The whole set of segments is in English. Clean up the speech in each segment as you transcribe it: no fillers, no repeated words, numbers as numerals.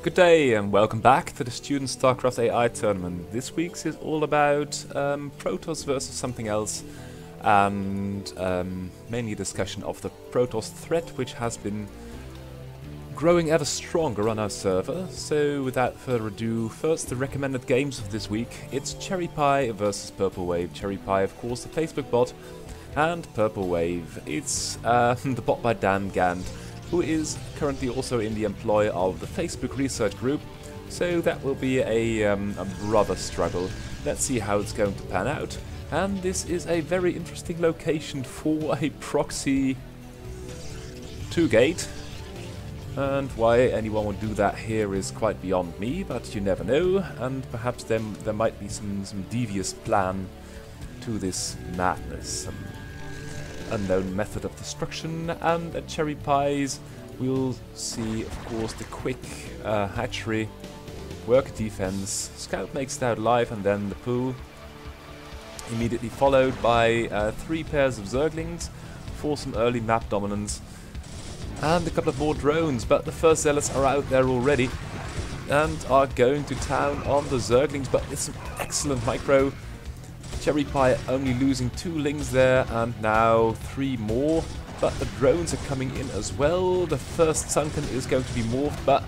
Good day and welcome back to the Student StarCraft AI tournament. This week's is all about Protoss versus something else, and mainly a discussion of the Protoss threat, which has been growing ever stronger on our server. So without further ado, first the recommended games of this week. It's Cherry Pie versus Purple Wave. Cherry Pie, of course, the Facebook bot, and Purple Wave, it's the bot by Dan Gand, who is currently also in the employ of the Facebook research group, so that will be a rather struggle. Let's see how it's going to pan out. And this is a very interesting location for a proxy 2-gate, and why anyone would do that here is quite beyond me, but you never know, and perhaps there might be some devious plan to this madness. Some unknown method of destruction. And at Cherry Pies we'll see, of course, the quick hatchery, work defense, scout makes it out alive, and then the pool, immediately followed by 3 pairs of zerglings for some early map dominance, and a couple of more drones. But the first zealots are out there already and are going to town on the zerglings, but it's an excellent micro. Cherry Pie only losing 2 lings there, and now 3 more, but the drones are coming in as well. The first sunken is going to be morphed, but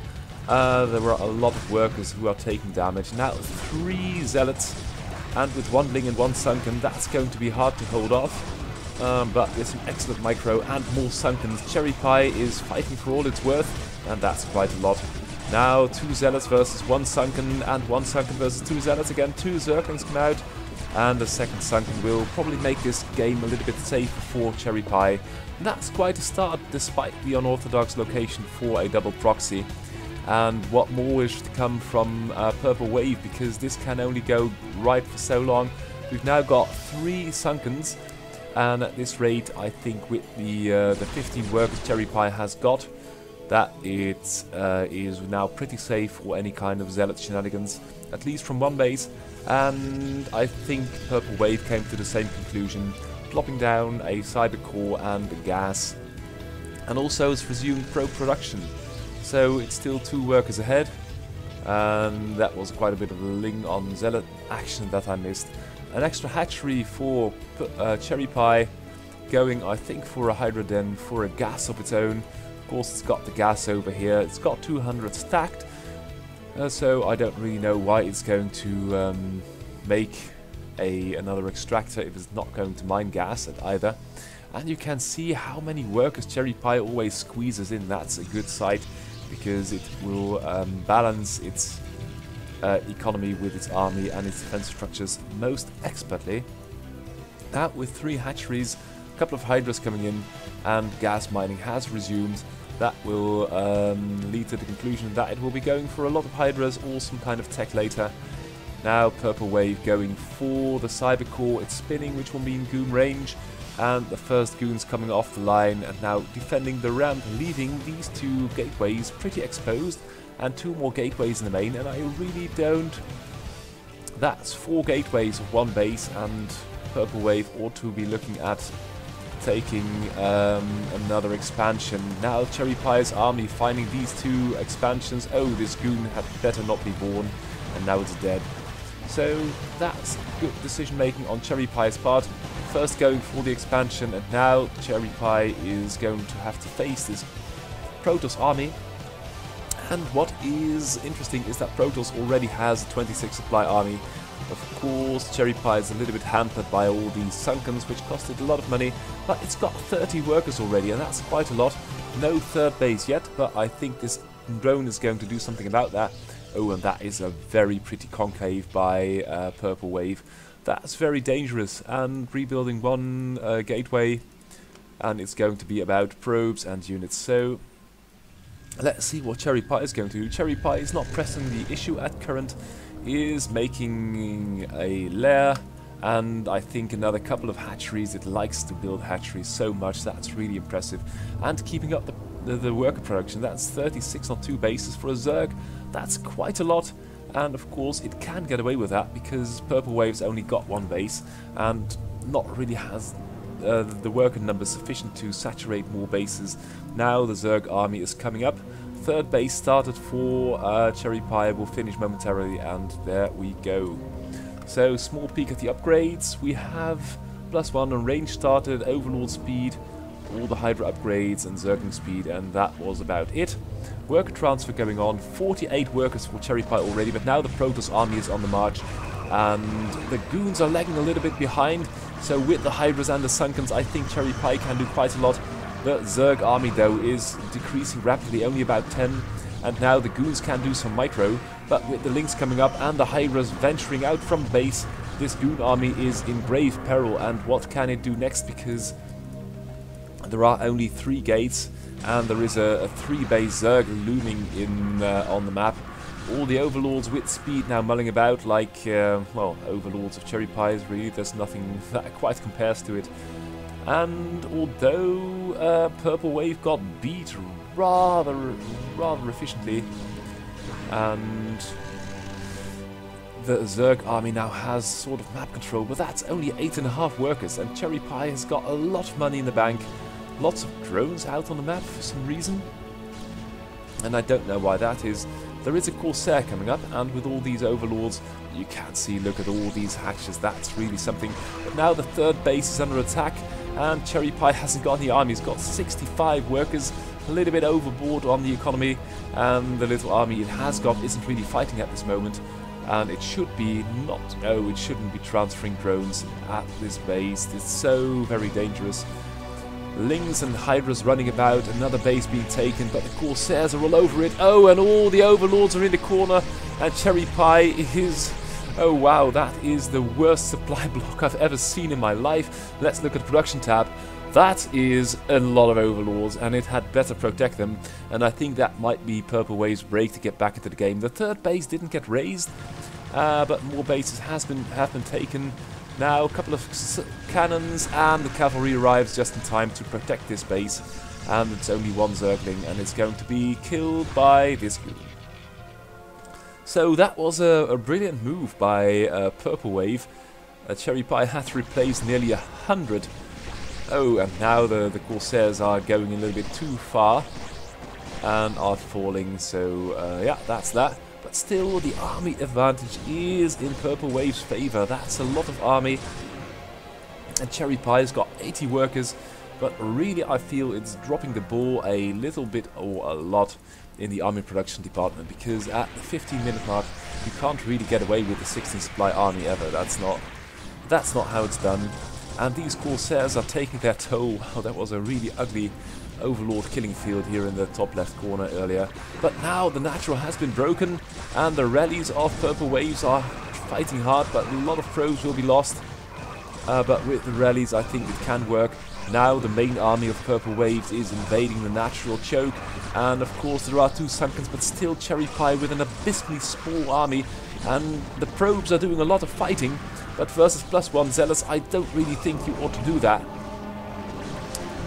there were a lot of workers who are taking damage. Now 3 zealots, and with 1 ling and 1 sunken, that's going to be hard to hold off. But with some excellent micro and more sunkens, Cherry Pie is fighting for all it's worth, and that's quite a lot. Now 2 zealots versus 1 sunken, and 1 sunken versus 2 zealots again. 2 zerglings come out, and the second sunken will probably make this game a little bit safer for Cherry Pie. And that's quite a start, despite the unorthodox location for a double proxy. And what more is to come from Purple Wave, because this can only go right for so long. We've now got 3 sunkens, and at this rate, I think with the 15 workers Cherry Pie has got, that it is now pretty safe for any kind of zealot shenanigans, at least from one base. And I think Purple Wave came to the same conclusion, plopping down a cyber core and a gas, and also has resumed probe production. So it's still 2 workers ahead, and that was quite a bit of a ling on zealot action that I missed. An extra hatchery for Cherry Pie, going I think for a Hydra Den, for a gas of its own. Of course it's got the gas over here, it's got 200 stacked. So I don't really know why it's going to make another extractor if it's not going to mine gas at either. And you can see how many workers Cherry Pie always squeezes in. That's a good sight, because it will balance its economy with its army and its defense structures most expertly. Now with 3 hatcheries, a couple of hydras coming in, and gas mining has resumed. That will lead to the conclusion that it will be going for a lot of hydras or some kind of tech later. Now Purple Wave going for the cyber core, it's spinning, which will mean goon range, and the first goons coming off the line, and now defending the ramp, leaving these 2 gateways pretty exposed, and 2 more gateways in the main. And I really don't... That's 4 gateways of 1 base, and Purple Wave ought to be looking at taking another expansion. Now Cherry Pie's army finding these 2 expansions. Oh, this goon had better not be born, and now it's dead. So that's good decision making on Cherry Pie's part. First going for the expansion, and now Cherry Pie is going to have to face this Protoss army. And what is interesting is that Protoss already has a 26 supply army. Of course, Cherry Pie is a little bit hampered by all these sunkens, which costed a lot of money, but it's got 30 workers already, and that's quite a lot. No 3rd base yet, but I think this drone is going to do something about that. Oh, and that is a very pretty conclave by Purple Wave. That's very dangerous, and rebuilding 1 gateway, and it's going to be about probes and units. So let's see what Cherry Pie is going to do. Cherry Pie is not pressing the issue at current, is making a lair, and I think another couple of hatcheries. It likes to build hatcheries so much, that's really impressive. And keeping up the worker production, that's 36 on 2 bases for a Zerg. That's quite a lot, and of course it can get away with that because Purple Wave's only got 1 base and not really has the worker numbers sufficient to saturate more bases. Now the Zerg army is coming up. third base started for Cherry Pie. Will finish momentarily, and there we go. So, small peek at the upgrades. We have +1 on range started, overlord speed, all the Hydra upgrades and Zergling speed, and that was about it. Worker transfer going on, 48 workers for Cherry Pie already, but now the Protoss army is on the march, and the Goons are lagging a little bit behind, so with the Hydras and the Sunkens, I think Cherry Pie can do quite a lot. The Zerg army, though, is decreasing rapidly, only about 10, and now the Goons can do some micro, but with the Lynx coming up and the Hydras venturing out from base, this Goon army is in grave peril, and what can it do next, because there are only 3 gates, and there is a 3-base Zerg looming in on the map. All the Overlords with speed now mulling about like, well, Overlords of Cherry Pies, really. There's nothing that quite compares to it. And although Purple Wave got beat rather efficiently, and the Zerg army now has sort of map control, but that's only 8.5 workers, and Cherry Pie has got a lot of money in the bank. Lots of drones out on the map for some reason, and I don't know why that is. There is a Corsair coming up, and with all these Overlords, you can see, look at all these hatches, that's really something. But now the third base is under attack, and Cherry Pie hasn't got any army. He's got 65 workers, a little bit overboard on the economy, and the little army it has got isn't really fighting at this moment. And it should be not, it shouldn't be transferring drones at this base. It's so very dangerous. Lings and Hydras running about, another base being taken, but the Corsairs are all over it. Oh, and all the Overlords are in the corner, and Cherry Pie is... Oh wow, that is the worst supply block I've ever seen in my life. Let's look at the production tab. That is a lot of Overlords, and it had better protect them, and I think that might be Purple Wave's break to get back into the game. The third base didn't get raised, but more bases have been taken. Now a couple of cannons, and the cavalry arrives just in time to protect this base, and it's only one Zergling, and it's going to be killed by this Goon. So that was a brilliant move by Purple Wave. Cherry Pie had to replace nearly 100. Oh, and now the Corsairs are going a little bit too far and are falling, so yeah, that's that. But still, the army advantage is in Purple Wave's favour. That's a lot of army. And Cherry Pie's got 80 workers, but really I feel it's dropping the ball a little bit or a lot in the army production department, because at the 15-minute mark you can't really get away with the 16 supply army ever. That's not how it's done. And these Corsairs are taking their toll. Wow, that was a really ugly Overlord killing field here in the top left corner earlier. But now the natural has been broken, and the rallies of Purple Waves are fighting hard, but a lot of probes will be lost. But with the rallies I think it can work. Now the main army of Purple Waves is invading the natural choke, and of course there are 2 Sunkens, but still Cherry Pie with an abysmally small army, and the probes are doing a lot of fighting, but versus +1 Zealots I don't really think you ought to do that.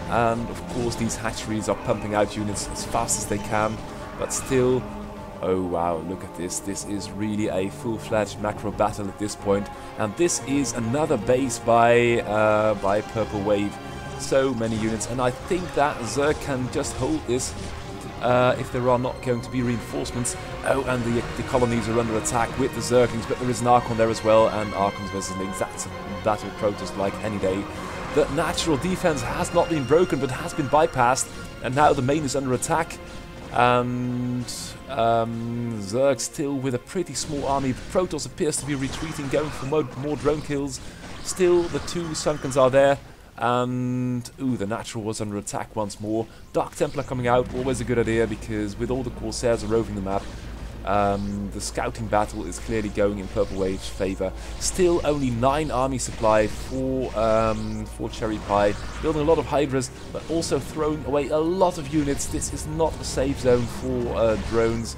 And of course these hatcheries are pumping out units as fast as they can, but still, oh wow, look at this. This is really a full-fledged macro battle at this point, and this is another base by Purple Wave. So many units, and I think that Zerg can just hold this if there are not going to be reinforcements. Oh, and the colonies are under attack with the Zerglings, but there is an Archon there as well, and Archons versus Lings, that's a battle Protoss like any day. The natural defense has not been broken, but has been bypassed, and now the main is under attack. And Zerg still with a pretty small army. Protoss appears to be retreating, going for more drone kills. Still, the 2 Sunkens are there. And, ooh, the natural was under attack once more. Dark Templar coming out, always a good idea, because with all the Corsairs roving the map, the scouting battle is clearly going in Purple Wave's favour. Still only 9 army supply for Cherry Pie. Building a lot of Hydras, but also throwing away a lot of units. This is not a safe zone for drones.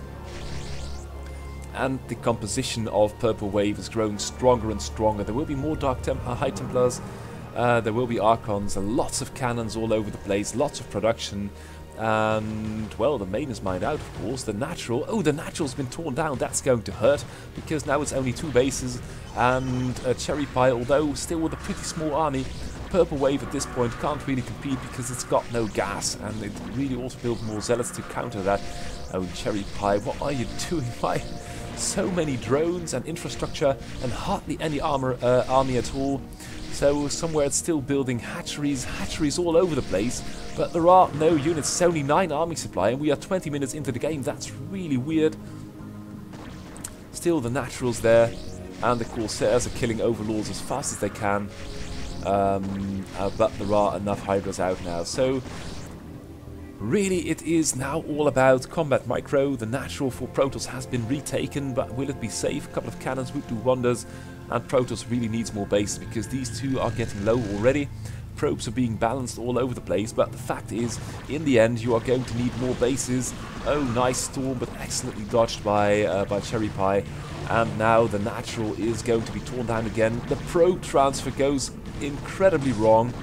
And the composition of Purple Wave is growing stronger and stronger. There will be more High Templars. There will be Archons, and lots of cannons all over the place, lots of production, and, well, the main is mined out, of course. The natural, oh, the natural's been torn down. That's going to hurt, because now it's only 2 bases, and Cherry Pie, although still with a pretty small army, Purple Wave at this point can't really compete because it's got no gas, and it really ought to build more Zealots to counter that. Oh, Cherry Pie, what are you doing? Why so many drones and infrastructure and hardly any army at all? So somewhere it's still building hatcheries all over the place, but there are no units. It's only 9 army supply and we are 20 minutes into the game. That's really weird. Still the naturals there, and the Corsairs are killing overlords as fast as they can. But there are enough Hydras out now. So really it is now all about combat micro. The natural for Protoss has been retaken, but will it be safe? A couple of cannons would do wonders, and Protoss really needs more bases because these two are getting low already. Probes are being balanced all over the place, but the fact is, in the end, you are going to need more bases. Oh, nice storm, but excellently dodged by Cherry Pie. And now the natural is going to be torn down again. The probe transfer goes incredibly wrong.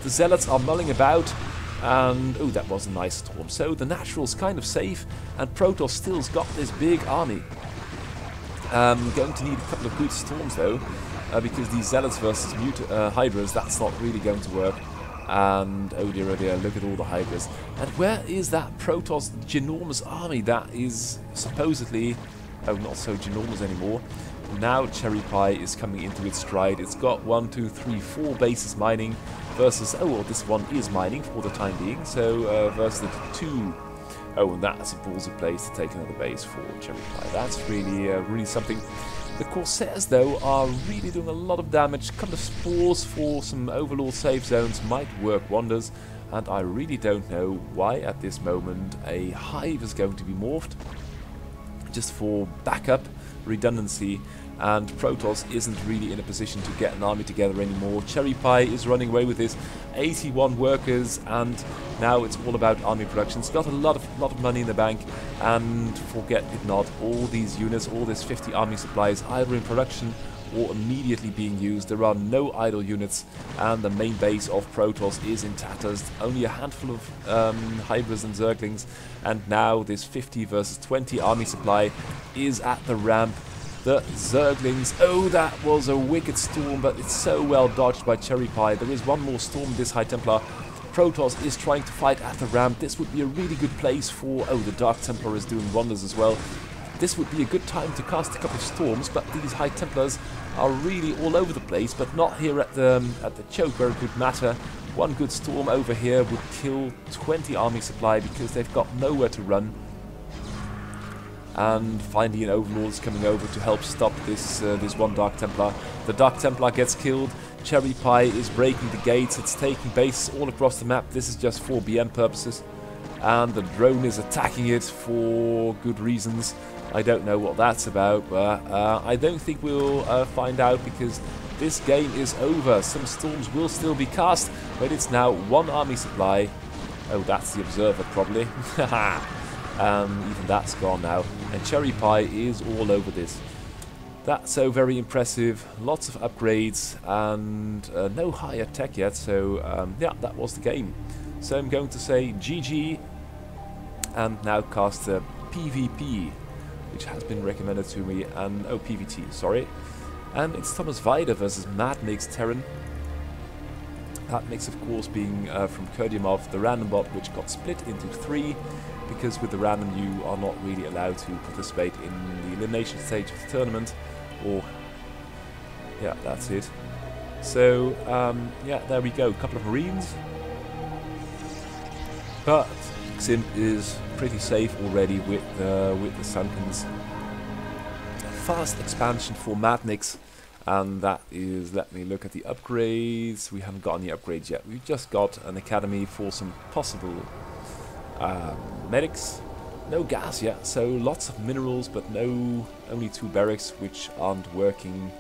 The Zealots are mulling about, and oh, that was a nice storm. So the natural's kind of safe, and Protoss still's got this big army. Going to need a couple of good storms though. Because these Zealots versus Hydras, that's not really going to work. And oh dear, look at all the Hydras. And where is that Protoss ginormous army that is supposedly, oh, not so ginormous anymore. Now Cherry Pie is coming into its stride. It's got 1, 2, 3, 4 bases mining versus, oh well, this one is mining for the time being. So versus the 2. Oh, and that's a ballsy place to take another base for Cherry Pie. That's really something. The Corsairs, though, are really doing a lot of damage. A couple of spores for some Overlord safe zones might work wonders. And I really don't know why, at this moment, a Hive is going to be morphed. Just for backup, redundancy. And Protoss isn't really in a position to get an army together anymore. Cherry Pie is running away with his 81 workers, and now it's all about army production. It's got a lot of money in the bank, and forget it not, all these units, all this 50 army supplies, either in production or immediately being used. There are no idle units, and the main base of Protoss is in tatters. Only a handful of Hydras and Zerglings, and now this 50 versus 20 army supply is at the ramp. The Zerglings, oh, that was a wicked storm, but it's so well dodged by Cherry Pie. There is one more storm, this High Templar. Protoss is trying to fight at the ramp. This would be a really good place for, oh, the Dark Templar is doing wonders as well. This would be a good time to cast a couple of storms, but these High Templars are really all over the place, but not here at the choke where it would matter. One good storm over here would kill 20 army supply because they've got nowhere to run. And finally an Overlord is coming over to help stop this one Dark Templar. The Dark Templar gets killed. Cherry Pie is breaking the gates. It's taking bases all across the map. This is just for BM purposes. And the drone is attacking it for good reasons. I don't know what that's about, but I don't think we'll find out because this game is over. Some storms will still be cast, but it's now one army supply. Oh, that's the Observer probably. Even that's gone now, and Cherry Pie is all over this. That's so very impressive. Lots of upgrades and no higher tech yet, so yeah, that was the game. So I'm going to say GG and now cast PvP, which has been recommended to me, and oh, PvT, sorry. And it's Thomas Weider versus Madnix Terran. Madnix, of course, being from Kurdiamov, the random bot, which got split into 3. Because with the random you are not really allowed to participate in the elimination stage of the tournament, or yeah, that's it. So yeah, there we go, a couple of Marines, but Ximp is pretty safe already with the Sunkens. Fast expansion for Madnix, and that is, let me look at the upgrades. We haven't got any upgrades yet. We've just got an academy for some possible medics. No gas yet, so lots of minerals, but only 2 barracks which aren't working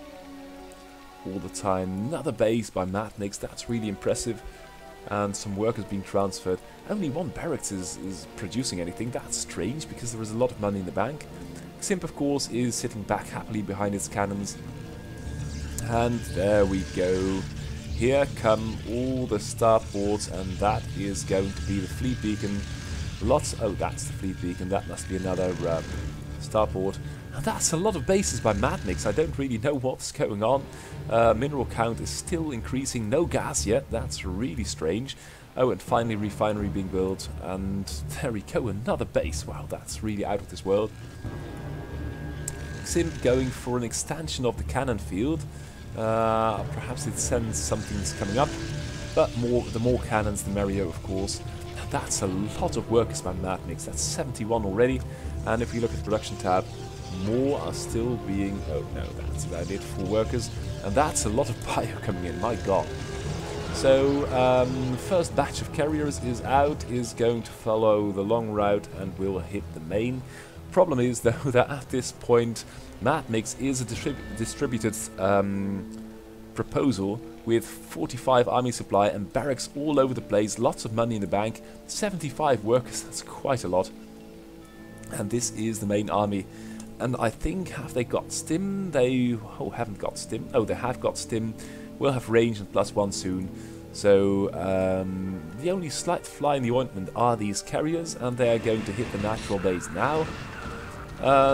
all the time. Another base by Madnix, that's really impressive, and some workers being transferred. Only 1 barracks is producing anything. That's strange because there is a lot of money in the bank. Ximp, of course, is sitting back happily behind its cannons, and there we go. Here come all the starports, and that is going to be the fleet beacon. Lots, oh, that's the fleet beacon. That must be another starport. And that's a lot of bases by Madnix. I don't really know what's going on. Mineral count is still increasing. No gas yet. That's really strange. Oh, and finally refinery being built, and there we go, another base. Wow, that's really out of this world. Sim going for an extension of the cannon field. Perhaps it sends something's coming up, but the more cannons the merrier, of course. That's a lot of workers by Madmix. That's 71 already, and if we look at the production tab, more are still being... oh no, that's about it for workers, and that's a lot of bio coming in, my god. So, the first batch of carriers is out, is going to follow the long route and will hit the main. Problem is, though, that at this point, Madmix is a distributed proposal with 45 army supply and barracks all over the place, lots of money in the bank, 75 workers, that's quite a lot. And this is the main army. And I think, have they got stim? They haven't got stim. Oh, they have got stim. We'll have range and +1 soon. So the only slight fly in the ointment are these carriers, and they are going to hit the natural base now.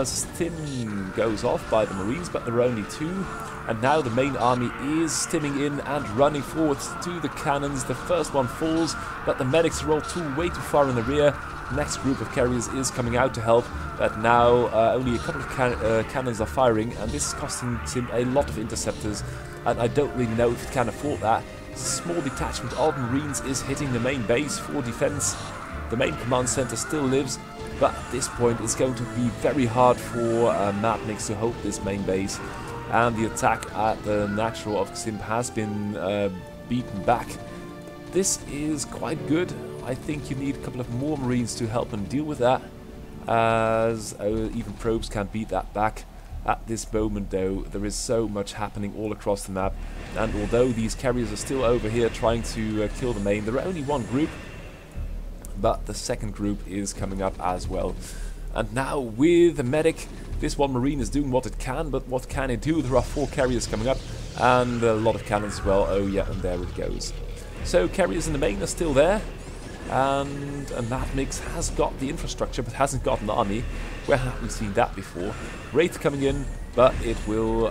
Stim goes off by the Marines, but there are only 2. And now the main army is stimming in and running forwards to the cannons. The first one falls, but the medics are all way too far in the rear. The next group of carriers is coming out to help, but now only a couple of cannons are firing, and this is costing Sim a lot of interceptors, and I don't really know if it can afford that. A small detachment of Marines is hitting the main base for defense. The main command center still lives, but at this point it's going to be very hard for Madmix to hold this main base. And the attack at the natural of Ximp has been beaten back. This is quite good. I think you need a couple of more Marines to help them deal with that, as even probes can't beat that back. At this moment, though, there is so much happening all across the map, and although these carriers are still over here trying to kill the main, there are only one group, but the second group is coming up as well. And now with the medic, this one Marine is doing what it can, but what can it do? There are 4 carriers coming up, and a lot of cannons as well. Oh yeah, and there it goes. So carriers in the main are still there, and Madmix has got the infrastructure, but hasn't got an army. Where have we seen that before? Wraith coming in, but it will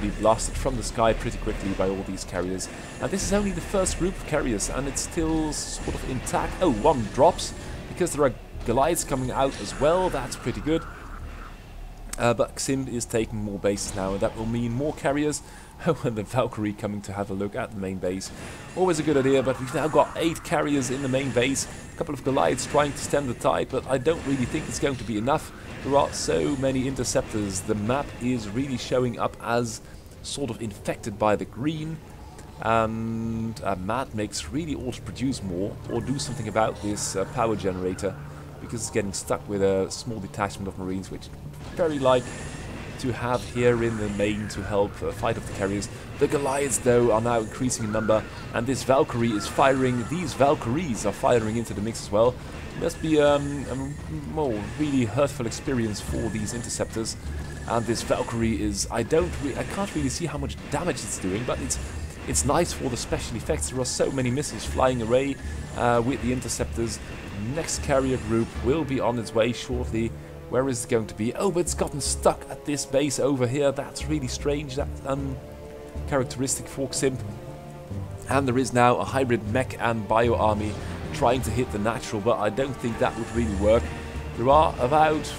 be blasted from the sky pretty quickly by all these carriers. And this is only the first group of carriers, and it's still sort of intact. Oh, one drops, because there are Goliaths coming out as well. That's pretty good. But Ximp is taking more bases now, and that will mean more carriers. Oh, and the Valkyrie coming to have a look at the main base. Always a good idea, but we've now got 8 carriers in the main base. A couple of Goliaths trying to stem the tide, but I don't really think it's going to be enough. There are so many interceptors. The map is really showing up as sort of infected by the green. And Madmix really ought to produce more, or do something about this power generator, because it's getting stuck with a small detachment of Marines, which very like to have here in the main to help fight off the carriers. The Goliaths, though, are now increasing in number, and this Valkyrie is firing. These Valkyries are firing into the mix as well. It must be a more really hurtful experience for these interceptors. And this Valkyrie is, I can't really see how much damage it's doing, but it's nice for the special effects. There are so many missiles flying away with the interceptors. Next carrier group will be on its way shortly. Where is it going to be? Oh, but it's gotten stuck at this base over here. That's really strange. That's uncharacteristic for Ximp. And there is now a hybrid mech and bio army trying to hit the natural, but I don't think that would really work. There are about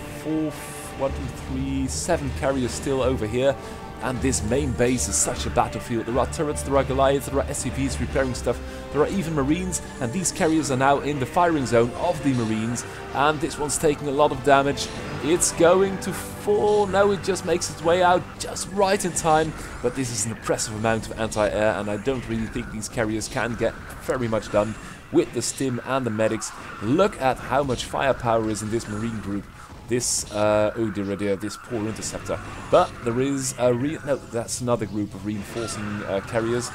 7 carriers still over here. And this main base is such a battlefield. There are turrets, there are Goliaths, there are SCVs repairing stuff, there are even Marines, and these carriers are now in the firing zone of the Marines, and this one's taking a lot of damage. It's going to fall. No, it just makes its way out just right in time, but this is an impressive amount of anti-air, and I don't really think these carriers can get very much done with the stim and the medics. Look at how much firepower is in this Marine group. This, oh dear, this poor interceptor. But there is a no, that's another group of reinforcing carriers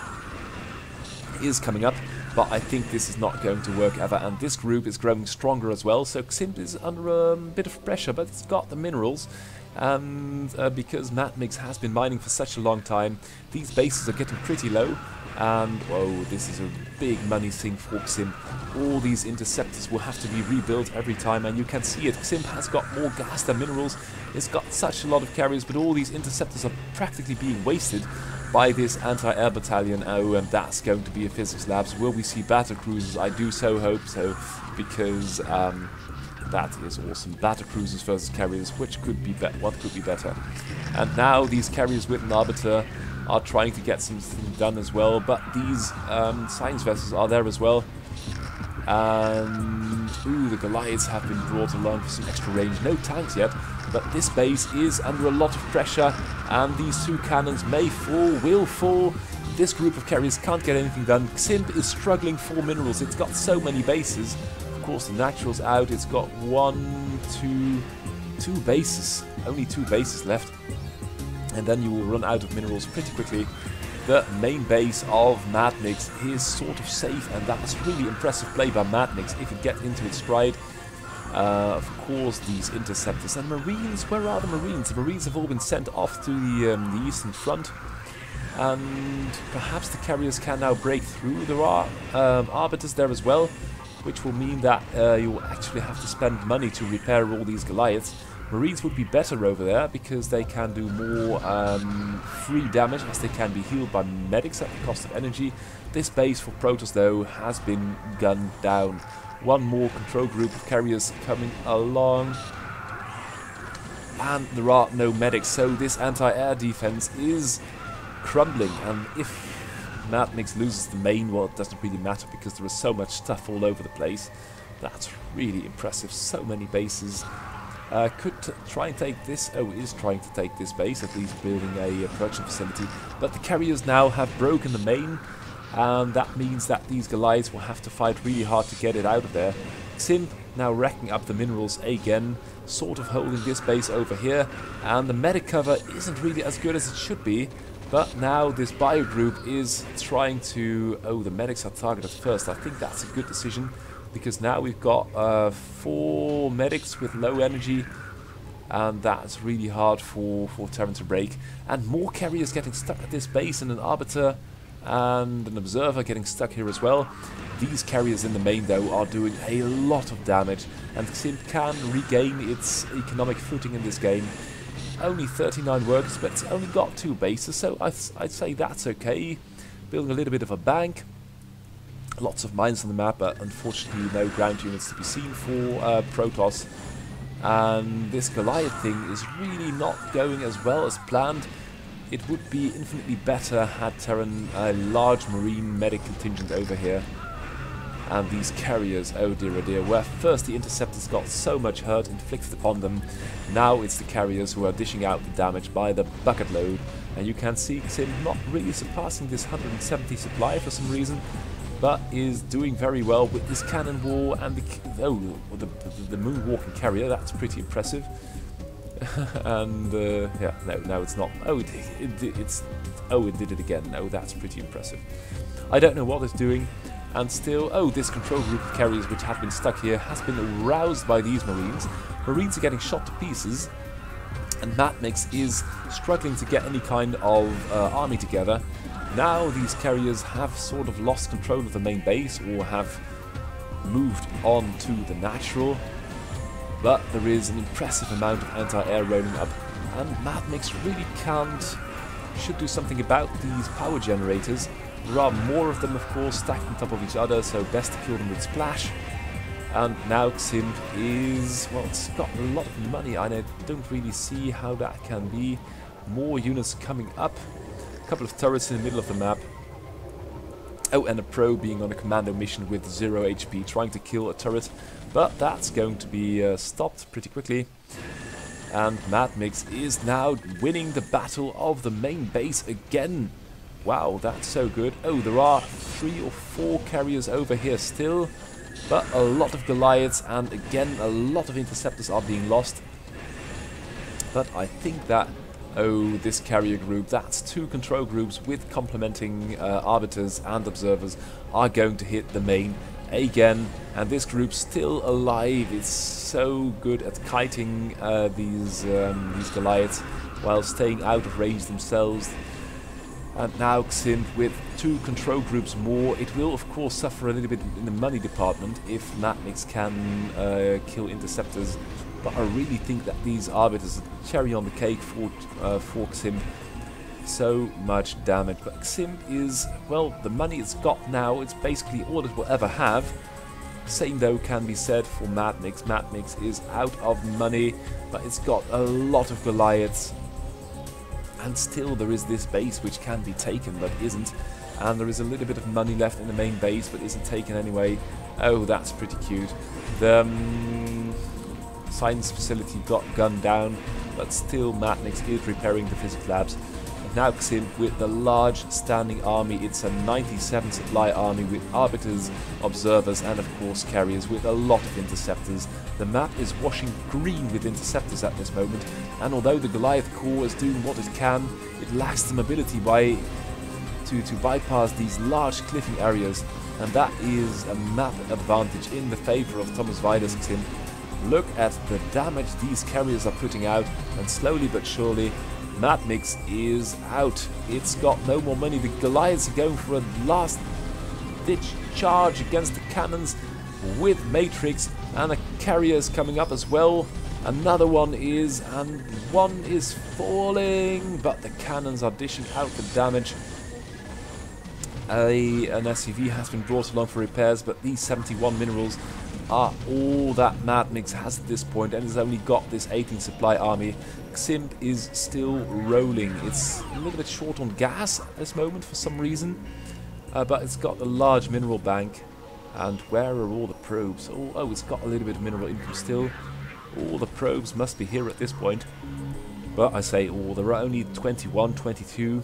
is coming up. But I think this is not going to work ever. And this group is growing stronger as well. So Ximp is under a bit of pressure, but it's got the minerals. And because Matmix has been mining for such a long time, these bases are getting pretty low. And, whoa, this is a big money thing for Ximp. All these interceptors will have to be rebuilt every time, and you can see it. Ximp has got more gas than minerals. It's got such a lot of carriers, but all these interceptors are practically being wasted by this anti-air battalion. Oh, and that's going to be a physics labs. Will we see battle cruisers? I do so hope so, because that is awesome. Battle cruisers versus carriers, which could be what could be better? And now these carriers with an arbiter are trying to get something done as well, but these science vessels are there as well. And ooh, the Goliaths have been brought along for some extra range. No tanks yet, but this base is under a lot of pressure, and these two cannons may fall, will fall. This group of carriers can't get anything done. Ximp is struggling for minerals. It's got so many bases. Of course, the natural's out. It's got two bases. Only 2 bases left. And then you will run out of minerals pretty quickly. The main base of Matmix is sort of safe, and that's really impressive play by Matmix if it gets into its stride. Of course, these interceptors and marines. Where are the marines? The marines have all been sent off to the eastern front, and perhaps the carriers can now break through. There are arbiters there as well, which will mean that you will actually have to spend money to repair all these Goliaths. Marines would be better over there because they can do more free damage, as they can be healed by medics at the cost of energy. This base for Protoss, though, has been gunned down. One more control group of carriers coming along, and there are no medics, so this anti-air defense is crumbling. And if Matmix loses the main, well, it doesn't really matter because there is so much stuff all over the place. That's really impressive. So many bases. Could try and take this. Oh, is trying to take this base, at least building a production facility. But the carriers now have broken the main, and that means that these Goliaths will have to fight really hard to get it out of there. Ximp now racking up the minerals again, sort of holding this base over here, and the medic cover isn't really as good as it should be. But now this bio group is trying to... Oh, the medics are targeted first. I think that's a good decision, because now we've got 4 medics with low energy, and that's really hard for Terran to break. And more carriers getting stuck at this base, and an arbiter and an observer getting stuck here as well. These carriers in the main, though, are doing a lot of damage, and Ximp can regain its economic footing in this game. Only 39 workers, but it's only got 2 bases, so I'd say that's okay. Building a little bit of a bank. Lots of mines on the map, but unfortunately no ground units to be seen for Protoss. And this Goliath thing is really not going as well as planned. It would be infinitely better had Terran a large marine medic contingent over here. And these carriers, oh dear, where first the interceptors got so much hurt inflicted upon them, now it's the carriers who are dishing out the damage by the bucket load. And you can see Xim not really surpassing this 170 supply for some reason, but is doing very well with this cannon wall and the moonwalking carrier. That's pretty impressive. And yeah, no, it's not. Oh, it did it again. No, that's pretty impressive. I don't know what it's doing. And still, oh, this control group of carriers which have been stuck here has been aroused by these marines. Marines are getting shot to pieces, and Matmix is struggling to get any kind of army together. Now these carriers have sort of lost control of the main base, or have moved on to the natural. But there is an impressive amount of anti-air rolling up, and Matmix really should do something about these power generators. There are more of them, of course, stacked on top of each other, so best to kill them with splash. And now Ximp is, well, it's got a lot of money, and I don't really see how that can be. More units coming up. A couple of turrets in the middle of the map. Oh, and a pro being on a commando mission with 0 HP, trying to kill a turret. But that's going to be stopped pretty quickly. And Matmix is now winning the battle of the main base again. Wow, that's so good. Oh, there are 3 or 4 carriers over here still, but a lot of Goliaths, and again a lot of interceptors are being lost. But I think that, oh, this carrier group, that's 2 control groups with complementing arbiters and observers, are going to hit the main again, and this group's still alive. It's so good at kiting these Goliaths while staying out of range themselves. And now Ximp with 2 control groups more. It will of course suffer a little bit in the money department if Matmix can kill interceptors, but I really think that these Arbiters are cherry on the cake for Ximp. So much damage, but Ximp is, well, the money it's got now, it's basically all it will ever have. Same though can be said for Matmix. Matmix is out of money, but it's got a lot of Goliaths. And still there is this base which can be taken but isn't, and there is a little bit of money left in the main base but isn't taken anyway. Oh, that's pretty cute. The science facility got gunned down, but still Matmix is repairing the physics labs. And now Ximp with the large standing army. It's a 97 supply army with arbiters, observers and of course carriers with a lot of interceptors. The map is washing green with interceptors at this moment, and although the Goliath core is doing what it can, it lacks the mobility to bypass these large cliffing areas, and that is a map advantage in the favor of Thomas Weiler's Ximp. Look at the damage these carriers are putting out, and slowly but surely Matmix is out. It's got no more money. The Goliaths are going for a last ditch charge against the cannons with Matrix, and the carriers coming up as well. Another one is, and one is falling, but the cannons are dishing out the damage. An SUV has been brought along for repairs, but these 71 minerals are all that Matmix has at this point, and has only got this 18 supply army. Ximp is still rolling. It's a little bit short on gas at this moment for some reason, but it's got a large mineral bank. And where are all the probes? Oh, it's got a little bit of mineral income still. All the probes must be here at this point. But I say all, there are only 21, 22.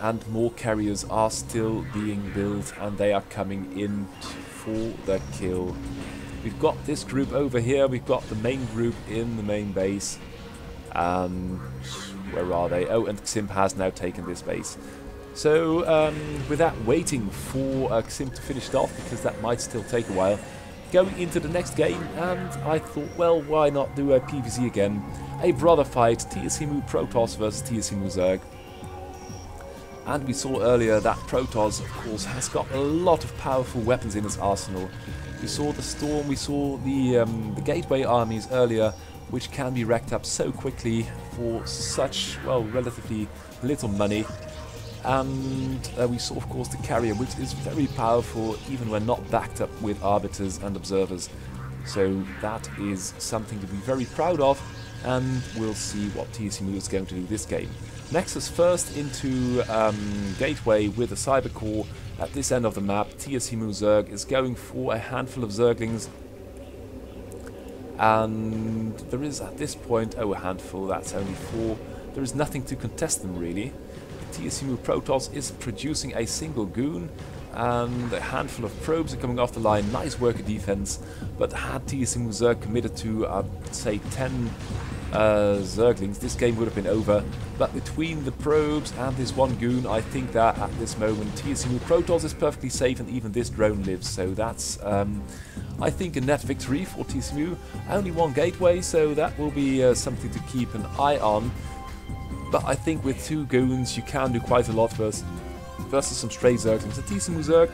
And more carriers are still being built, and they are coming in for the kill. We've got this group over here, we've got the main group in the main base. And where are they? Oh, and Ximp has now taken this base. So, without waiting for Ximp to finish it off, because that might still take a while, going into the next game, and I thought, well, why not do a PvZ again? A brother fight, TSEMU Protoss versus TSEMU Zerg. And we saw earlier that Protoss, of course, has got a lot of powerful weapons in its arsenal. We saw the Storm, we saw the Gateway armies earlier, which can be racked up so quickly for such, well, relatively little money. And we saw, of course, the Carrier, which is very powerful even when not backed up with Arbiters and Observers. So that is something to be very proud of, and we'll see what TSEMU is going to do this game. Nexus first into Gateway with a Cyber Core at this end of the map. TSEMU Zerg is going for a handful of Zerglings. And there is at this point, oh, a handful, that's only 4. There is nothing to contest them really. TSEMU Protoss is producing a single goon, and a handful of probes are coming off the line. Nice work of defense, but had TSEMU Zerg committed to, say, 10 Zerglings, this game would have been over. But between the probes and this one goon, I think that at this moment TSEMU Protoss is perfectly safe, and even this drone lives. So that's, I think, a net victory for TSEMU. Only one gateway, so that will be something to keep an eye on. But I think with 2 goons you can do quite a lot versus some stray Zerglings. The TSEMU Zerg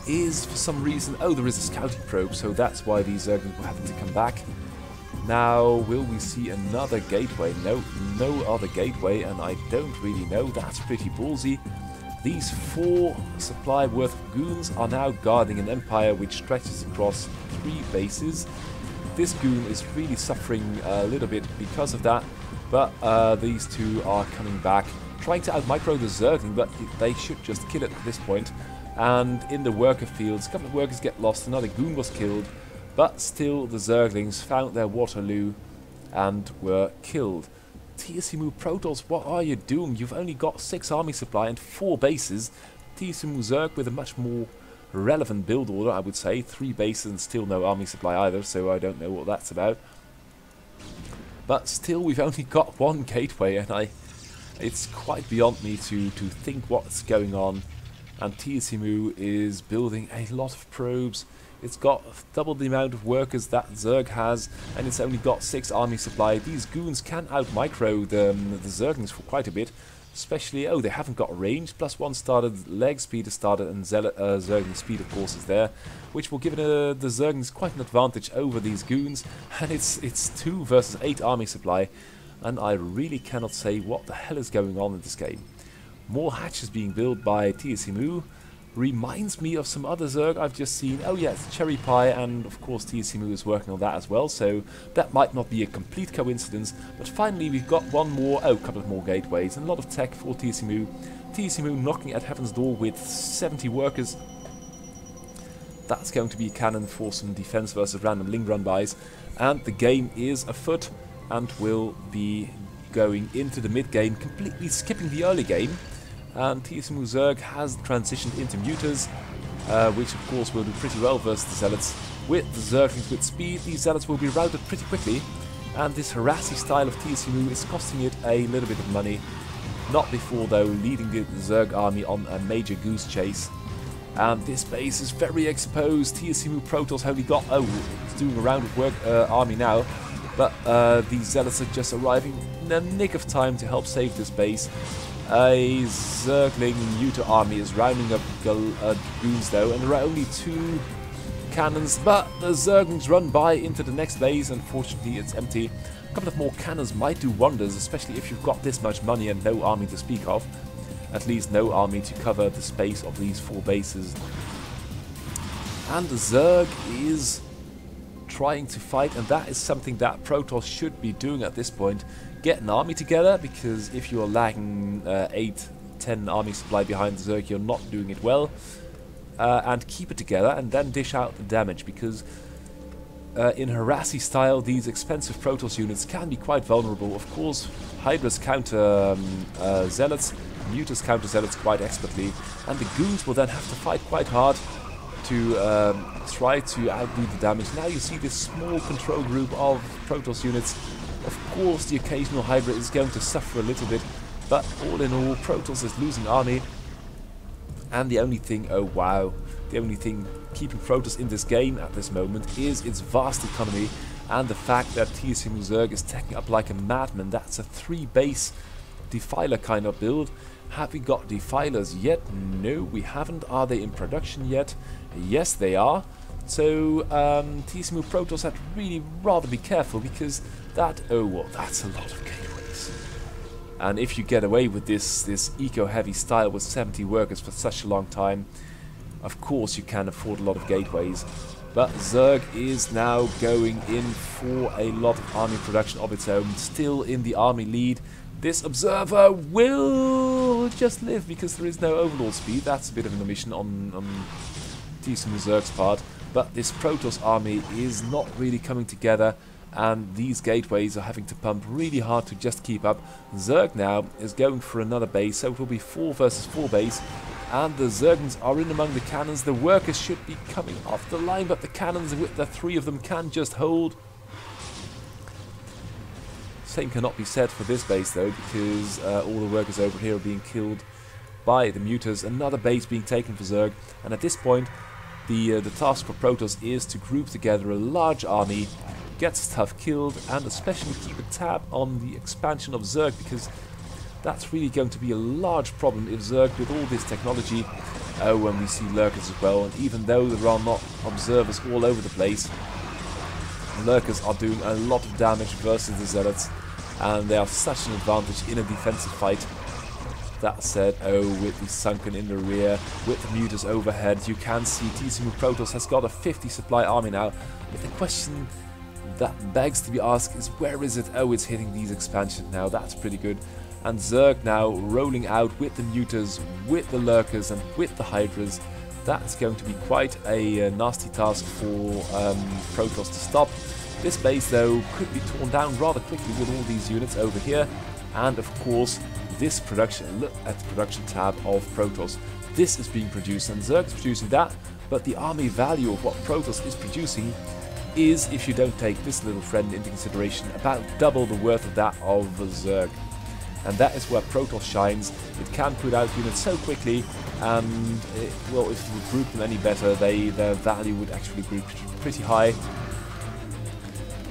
is, for some reason, oh, there is a scouting probe, so that's why these Zerglings will have to come back. Now, will we see another gateway? No, no other gateway, and I don't really know. That's pretty ballsy. These 4 supply worth of goons are now guarding an empire which stretches across 3 bases. This goon is really suffering a little bit because of that, but these 2 are coming back, trying to out-micro the Zergling, but they should just kill it at this point. And in the worker fields, a couple of workers get lost, another goon was killed, but still the Zerglings found their Waterloo and were killed. TSEMU Protoss, what are you doing? You've only got 6 army supply and 4 bases. TSEMU Zerg with a much more relevant build order, I would say. 3 bases and still no army supply either, so I don't know what that's about. But still, we've only got 1 gateway, and it's quite beyond me to think what's going on. and TSMU is building a lot of probes. It's got double the amount of workers that Zerg has, and it's only got 6 army supply. These goons can out-micro the Zerglings for quite a bit. Especially, oh, they haven't got range. +1 started, leg speed is started, and Zergling speed, of course, is there. Which will give the Zerglings quite an advantage over these goons. And it's 2 versus 8 army supply. And I really cannot say what the hell is going on in this game. More hatches being built by TSMU. Reminds me of some other Zerg I've just seen. Oh yeah, it's Cherry Pie, and of course TSMU is working on that as well, so that might not be a complete coincidence. But finally we've got one more, a couple of more gateways, and a lot of tech for TSMU. TSMU knocking at Heaven's Door with 70 workers. That's going to be a cannon for some defense versus random Ling run-bys. And the game is afoot, and will be going into the mid-game, completely skipping the early game. And TSMU Zerg has transitioned into Mutas, which of course will do pretty well versus the Zealots. With the Zerglings with speed, these Zealots will be routed pretty quickly, and this harassy style of TSMU is costing it a little bit of money. Not before though leading the Zerg army on a major goose chase. And this base is very exposed. TSMU Protoss only got, it's doing a round of work army now, but these Zealots are just arriving in the nick of time to help save this base. A Zergling Muta army is rounding up goons though, and there are only 2 cannons, but the Zerglings run by into the next base. Unfortunately it's empty. A couple of more cannons might do wonders, especially if you've got this much money and no army to speak of. At least no army to cover the space of these 4 bases. And the Zerg is trying to fight, and that is something that Protoss should be doing at this point. Get an army together, because if you're lagging 8-10 army supply behind the Zerg, you're not doing it well. And keep it together, and then dish out the damage, because in harassy style, these expensive Protoss units can be quite vulnerable. Of course, Hydras counter Zealots, Mutas counter Zealots quite expertly, and the goons will then have to fight quite hard to try to outdo the damage. Now you see this small control group of Protoss units. Of course the occasional Hydra is going to suffer a little bit, but all in all Protoss is losing army. And the only thing, oh wow, the only thing keeping Protoss in this game at this moment is its vast economy, and the fact that TSMU Zerg is teching up like a madman. That's a 3-base Defiler kind of build. Have we got Defilers yet? No, we haven't. Are they in production yet? Yes, they are. So TSMU Protoss had to really rather be careful, because that, oh well, that's a lot of gateways. And if you get away with this eco-heavy style with 70 workers for such a long time, of course you can afford a lot of gateways. But Zerg is now going in for a lot of army production of its own, still in the army lead. This Observer will just live because there is no overlord speed. That's a bit of an omission on TSMU Zerg's part. But this Protoss army is not really coming together, and these gateways are having to pump really hard to just keep up. Zerg now is going for another base, so it will be 4 versus 4 base. And the Zerglings are in among the cannons. The workers should be coming off the line, but the cannons with the 3 of them can just hold. Same cannot be said for this base though, because all the workers over here are being killed by the Mutas. Another base being taken for Zerg, and at this point the task for Protoss is to group together a large army, get stuff killed, and especially keep a tab on the expansion of Zerg, because that's really going to be a large problem if Zerg, with all this technology, when we see Lurkers as well, and even though there are not observers all over the place, Lurkers are doing a lot of damage versus the Zealots, and they are such an advantage in a defensive fight. That said, with the Sunken in the rear, with the Mutas overhead, you can see TSMU Protoss has got a 50 supply army now. But the question that begs to be asked is, where is it? Oh, it's hitting these expansions now. That's pretty good. And Zerg now rolling out with the Mutas, with the Lurkers, and with the Hydras. That's going to be quite a nasty task for Protoss to stop. This base, though, could be torn down rather quickly with all these units over here. And of course, this production, look at the production tab of Protoss. This is being produced, and Zerg is producing that, but the army value of what Protoss is producing is, if you don't take this little friend into consideration, about double the worth of that of Zerg. And that is where Protoss shines. It can put out units so quickly, and well, if you would group them any better, their value would actually group pretty high.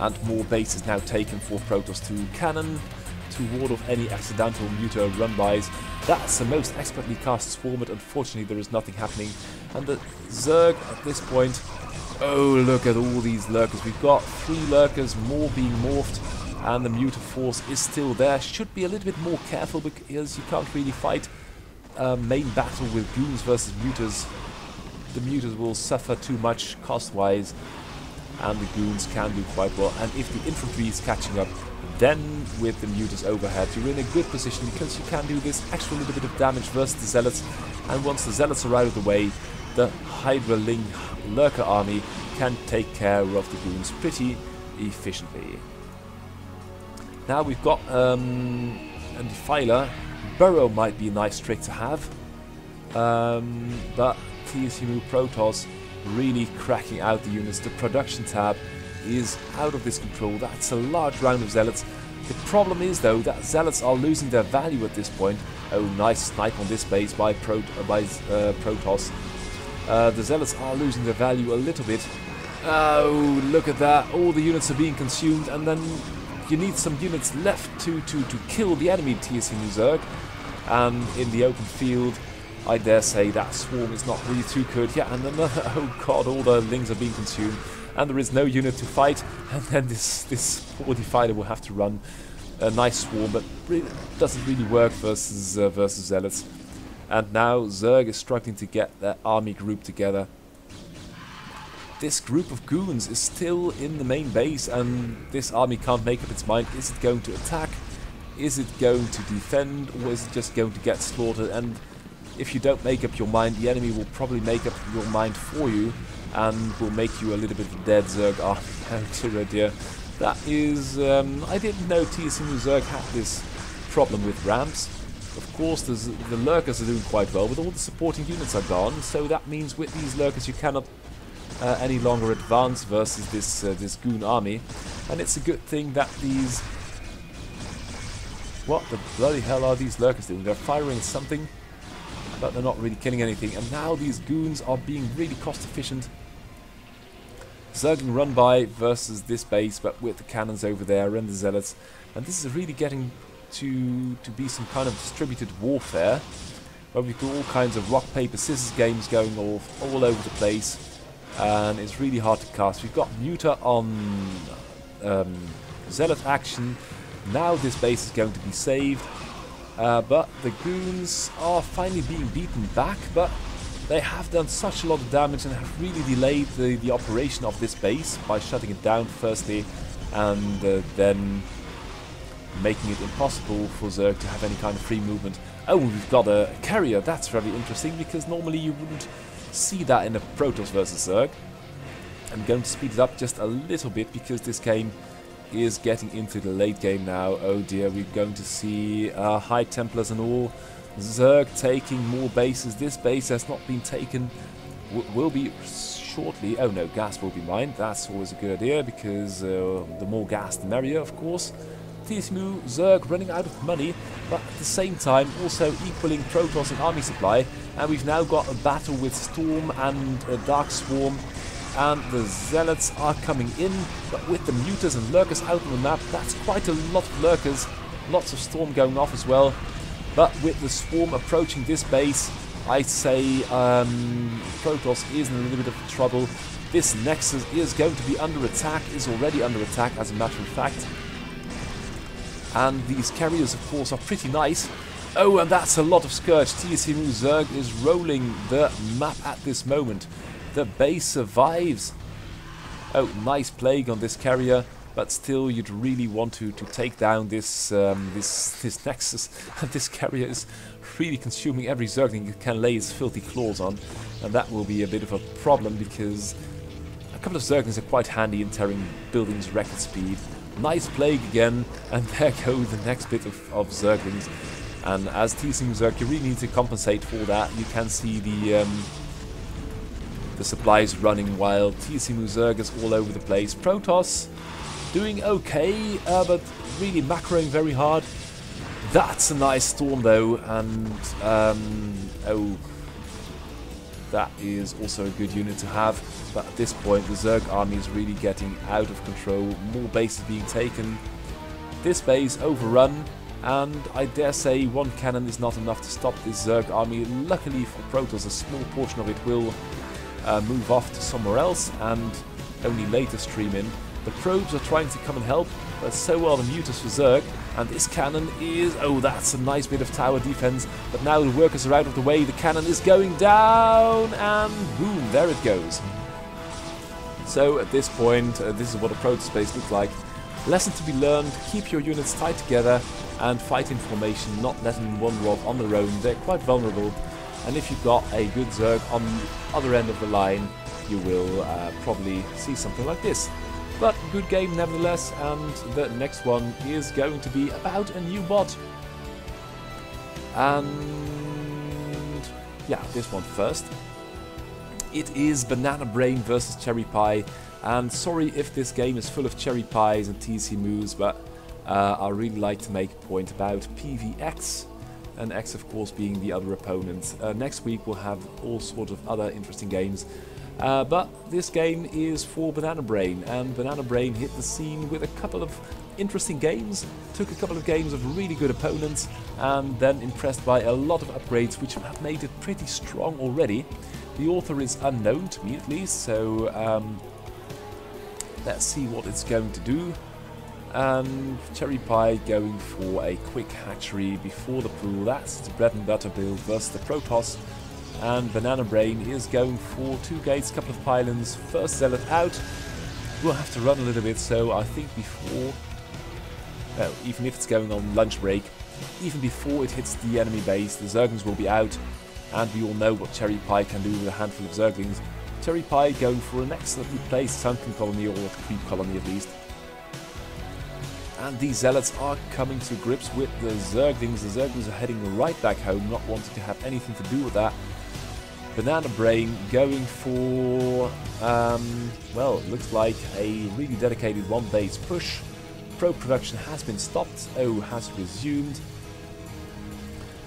And more bases now taken for Protoss to cannon to ward off any accidental Muta run-bys. That's the most expertly cast swarm, but unfortunately there is nothing happening. And the Zerg at this point, oh, look at all these lurkers. We've got 3 lurkers, more being morphed, and the Muta force is still there. Should be a little bit more careful because you can't really fight a main battle with goons versus Mutas. The Mutas will suffer too much cost-wise, and the goons can do quite well. And if the infantry is catching up, then with the Mutas overhead, you're in a good position because you can do this extra little bit of damage versus the Zealots. And once the Zealots are out of the way, the Hydra Ling Lurker army can take care of the goons pretty efficiently. Now we've got a Defiler. Burrow might be a nice trick to have, but TSU Protoss really cracking out the units. The production tab is out of this control. That's a large round of Zealots. The problem is though that Zealots are losing their value at this point. Oh, nice snipe on this base by Protoss. The Zealots are losing their value a little bit. Oh, look at that. All the units are being consumed, and then you need some units left to kill the enemy TSU Zerg. And in the open field, I dare say that swarm is not really too good. Yeah, and then, oh god, all the Lings are being consumed. And there is no unit to fight. And then this poor Defiler will have to run a nice swarm, but really doesn't really work versus Zealots. And now Zerg is struggling to get their army group together. This group of goons is still in the main base, and this army can't make up its mind. Is it going to attack? Is it going to defend? Or is it just going to get slaughtered? And if you don't make up your mind, the enemy will probably make up your mind for you and will make you a little bit of a dead Zerg army. Oh dear. That is... I didn't know TSU Zerg had this problem with ramps. Of course, the lurkers are doing quite well, but all the supporting units are gone, so that means with these lurkers you cannot any longer advance versus this goon army. And it's a good thing that these... What the bloody hell are these lurkers doing? They're firing something, but they're not really killing anything. And now these goons are being really cost efficient. Zergling run by versus this base, but with the cannons over there and the Zealots. And this is really getting to be some kind of distributed warfare, where we've got all kinds of rock, paper, scissors games going all over the place. And it's really hard to cast. We've got Muta on Zealot action. Now this base is going to be saved. But the goons are finally being beaten back, but they have done such a lot of damage and have really delayed the operation of this base by shutting it down firstly, and then making it impossible for Zerg to have any kind of free movement. Oh, we've got a carrier. That's very interesting, because normally you wouldn't see that in a Protoss versus Zerg. I'm going to speed it up just a little bit because this game is getting into the late game now. Oh dear, we're going to see High Templars and all. Zerg taking more bases. This base has not been taken. Will be shortly. Oh no, gas will be mined. That's always a good idea, because the more gas the merrier, of course. TSU Zerg running out of money, but at the same time also equaling Protoss and army supply. And we've now got a battle with Storm and Dark Swarm. And the Zealots are coming in, but with the Mutas and Lurkers out on the map, that's quite a lot of Lurkers. Lots of Storm going off as well. But with the Swarm approaching this base, I say Protoss is in a little bit of trouble. This Nexus is going to be under attack, is already under attack as a matter of fact. And these carriers, of course, are pretty nice. Oh, and that's a lot of Scourge. TSU Zerg is rolling the map at this moment. The base survives. Oh, nice plague on this carrier, but still you'd really want to take down this this Nexus. And this carrier is really consuming every Zergling it can lay its filthy claws on, and that will be a bit of a problem, because a couple of Zerglings are quite handy in tearing buildings record speed. Nice plague again, and there go the next bit of Zerglings. And as TSU Zerg, you really need to compensate for that. You can see the supplies running wild. TSU Zerg is all over the place. Protoss doing okay, but really macroing very hard. That's a nice Storm though, and oh, that is also a good unit to have. But at this point, the Zerg army is really getting out of control. More bases being taken. This base overrun, and I dare say one cannon is not enough to stop this Zerg army. Luckily for Protoss, a small portion of it will move off to somewhere else and only later stream in. The probes are trying to come and help, but so are the mutas for Zerg. And this cannon is... oh, that's a nice bit of tower defense. But now the workers are out of the way. The cannon is going down, and boom, there it goes. So at this point, this is what a Protoss base looks like. Lesson to be learned: keep your units tight together and fight in formation, not let them wander off on their own. They're quite vulnerable. And if you've got a good Zerg on the other end of the line, you will probably see something like this. But good game nevertheless, and the next one is going to be about a new bot. And yeah, this one first. It is Banana Brain versus Cherry Pie, and sorry if this game is full of cherry pies and TC moves, but I really like to make a point about PvX, and X of course being the other opponent. Next week we'll have all sorts of other interesting games. But this game is for Banana Brain, and Banana Brain hit the scene with a couple of interesting games, took a couple of games of really good opponents, and then impressed by a lot of upgrades which have made it pretty strong already. The author is unknown to me at least, so let's see what it's going to do. And Cherry Pie going for a quick hatchery before the pool. That's the bread and butter build versus the Protoss. And Banana Brain is going for 2 gates, couple of pylons, first Zealot out. We'll have to run a little bit, so I think before... well, even if it's going on lunch break, even before it hits the enemy base, the Zerglings will be out. And we all know what Cherry Pie can do with a handful of Zerglings. Cherry Pie going for an excellently placed sunken colony, or a creep colony at least. And these Zealots are coming to grips with the Zerglings. The Zerglings are heading right back home, not wanting to have anything to do with that. Banana Brain going for, well, it looks like a really dedicated one base push. Probe production has been stopped. O has resumed.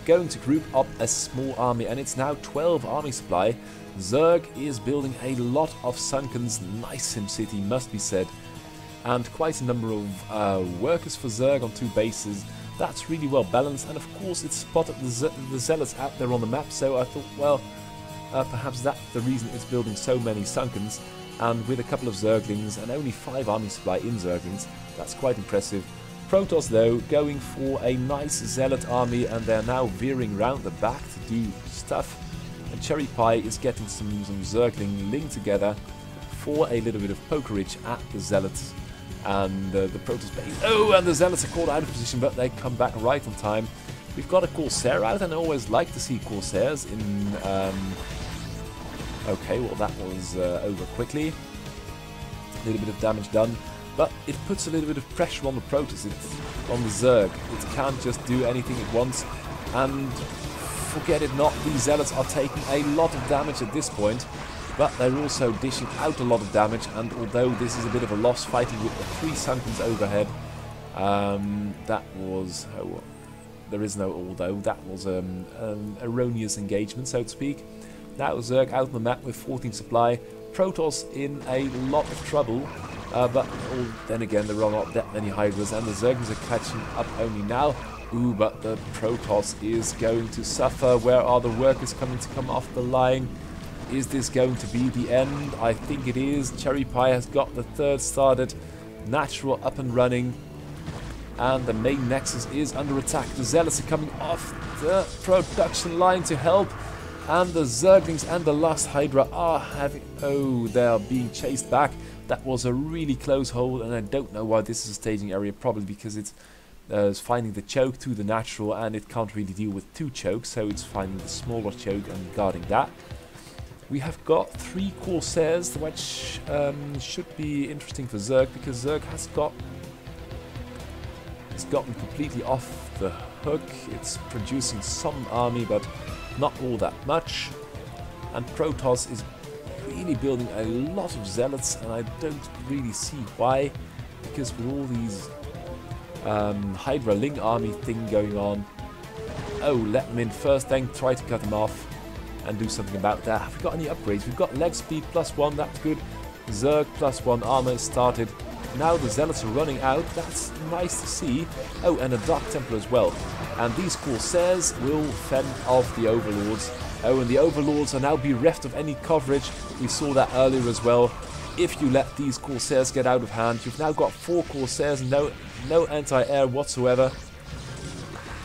Going to group up a small army, and it's now 12 army supply. Zerg is building a lot of Sunkens. Nice SimCity, must be said. And quite a number of workers for Zerg on 2 bases. That's really well balanced, and of course it spotted the Zealots out there on the map, so I thought, well, perhaps that's the reason it's building so many Sunkens. And with a couple of Zerglings and only 5 army supply in Zerglings, that's quite impressive. Protoss though going for a nice Zealot army, and they're now veering round the back to do stuff. And Cherry Pie is getting some Zergling linked together for a little bit of pokerage at the Zealots. And the Protoss base. Oh, and the Zealots are called out of position, but they come back right on time. We've got a Corsair out, and I always like to see Corsairs in... okay, well that was over quickly. A little bit of damage done, but it puts a little bit of pressure on the Protoss, on the Zerg. It can't just do anything it wants, and forget it not, these Zealots are taking a lot of damage at this point. But they're also dishing out a lot of damage, and although this is a bit of a loss fighting with the 3 Sunkens overhead, that was... oh, there is no although, that was an erroneous engagement, so to speak. Now Zerg out on the map with 14 supply, Protoss in a lot of trouble, but then again there are not that many Hydras, and the Zerglings are catching up only now. Ooh, but the Protoss is going to suffer. Where are the workers coming to come off the line? Is this going to be the end? I think it is. Cherry Pie has got the 3rd started. Natural up and running. And the main nexus is under attack. The Zealots are coming off the production line to help. And the Zerglings and the last Hydra are having... oh, they are being chased back. That was a really close hold, and I don't know why this is a staging area. Probably because it's finding the choke to the natural, and it can't really deal with 2 chokes. So it's finding the smaller choke and guarding that. We have got 3 Corsairs, which should be interesting for Zerg, because Zerg has gotten completely off the hook. It's producing some army, but not all that much. And Protoss is really building a lot of Zealots, and I don't really see why, because with all these Hydra Ling army thing going on... oh, let them in first, then try to cut them off. and do something about that. Have we got any upgrades? We've got leg speed +1, that's good. Zerg +1 armor is started. Now the Zealots are running out, that's nice to see. Oh, and a Dark Templar as well. And these Corsairs will fend off the Overlords. Oh, and the Overlords are now bereft of any coverage. We saw that earlier as well. If you let these Corsairs get out of hand, you've now got 4 Corsairs and no anti-air whatsoever.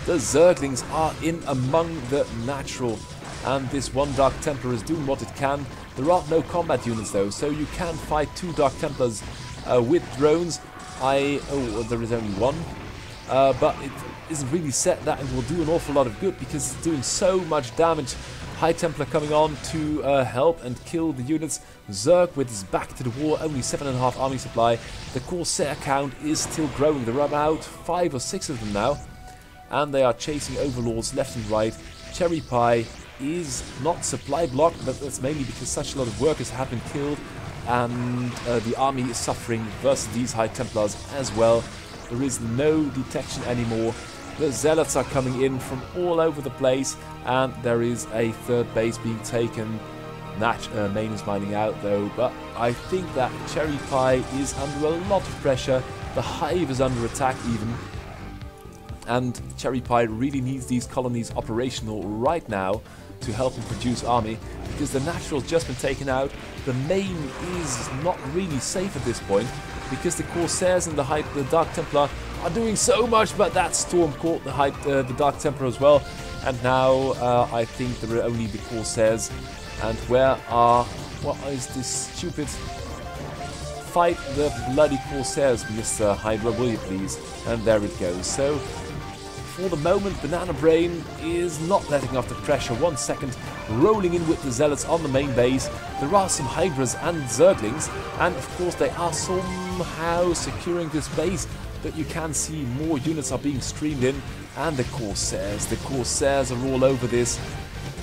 The Zerglings are in among the natural, and this one Dark Templar is doing what it can. There are no combat units though, so you can fight 2 Dark Templars with drones. Oh, there is only one, but it isn't really set that it will do an awful lot of good because it's doing so much damage. High Templar coming on to help and kill the units. Zerg with his back to the wall, only 7.5 army supply. The Corsair count is still growing. There are about 5 or 6 of them now, and they are chasing Overlords left and right. Cherry Pie is not supply blocked, but that's mainly because such a lot of workers have been killed, and the army is suffering versus these High Templars as well. There is no detection anymore. The Zealots are coming in from all over the place, and there is a 3rd base being taken. Main is mining out though, but I think that Cherry Pie is under a lot of pressure. The Hive is under attack even, and Cherry Pie really needs these colonies operational right now to help him produce army, because the Natural's just been taken out. The Main is not really safe at this point, because the Corsairs and the Dark Templar are doing so much, but that Storm caught the Dark Templar as well. And now I think there are only the Corsairs. And what is this stupid... Fight the bloody Corsairs, Mr. Hydra, will you please? And there it goes. So, for the moment, Banana Brain is not letting off the pressure. 1 second, rolling in with the Zealots on the main base. There are some Hydras and Zerglings, and of course they are somehow securing this base. But you can see more units are being streamed in, and the Corsairs are all over this.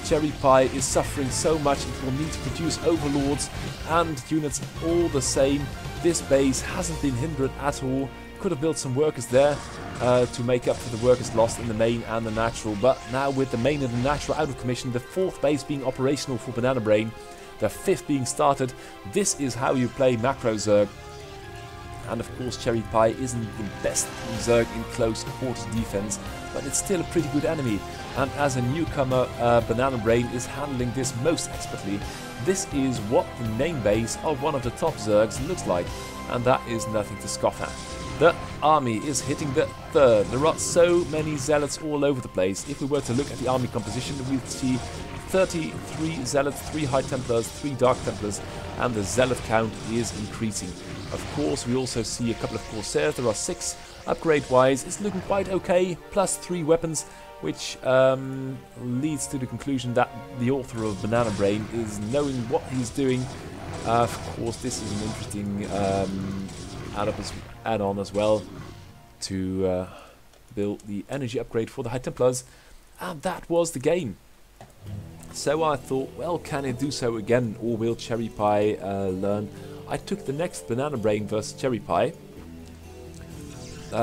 Cherry Pie is suffering so much, it will need to produce Overlords and units all the same. This base hasn't been hindered at all. Could have built some workers there to make up for the workers lost in the Main and the Natural, but now with the Main and the Natural out of commission, the 4th base being operational for Banana Brain, the 5th being started, this is how you play Macro Zerg. And of course Cherry Pie isn't the best Zerg in close quarters defense, but it's still a pretty good enemy. And as a newcomer, Banana Brain is handling this most expertly. This is what the main base of one of the top Zergs looks like, and that is nothing to scoff at. The army is hitting the 3rd. There are so many Zealots all over the place. If we were to look at the army composition, we'd see 33 Zealots, 3 High Templars, 3 Dark Templars, and the Zealot count is increasing. Of course, we also see a couple of Corsairs. There are 6. Upgrade-wise, it's looking quite okay. Plus 3 weapons, which leads to the conclusion that the author of Banana Brain is knowing what he's doing. Of course, this is an interesting add-on as well to build the energy upgrade for the High Templars. And that was the game. So I thought, well, can it do so again, or will Cherry Pie learn? I took the next Banana Brain versus Cherry Pie,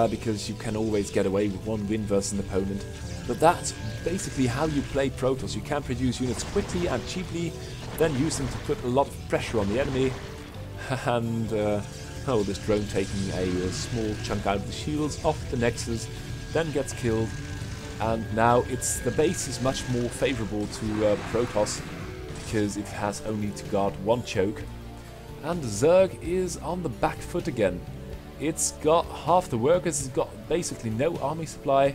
because you can always get away with 1 win versus an opponent. But that's basically how you play Protoss. You can produce units quickly and cheaply, then use them to put a lot of pressure on the enemy. And, oh, this drone taking a small chunk out of the shields, off the Nexus, then gets killed. And now the base is much more favourable to Protoss, because it has only to guard 1 choke. And Zerg is on the back foot again. It's got half the workers, it's got basically no army supply.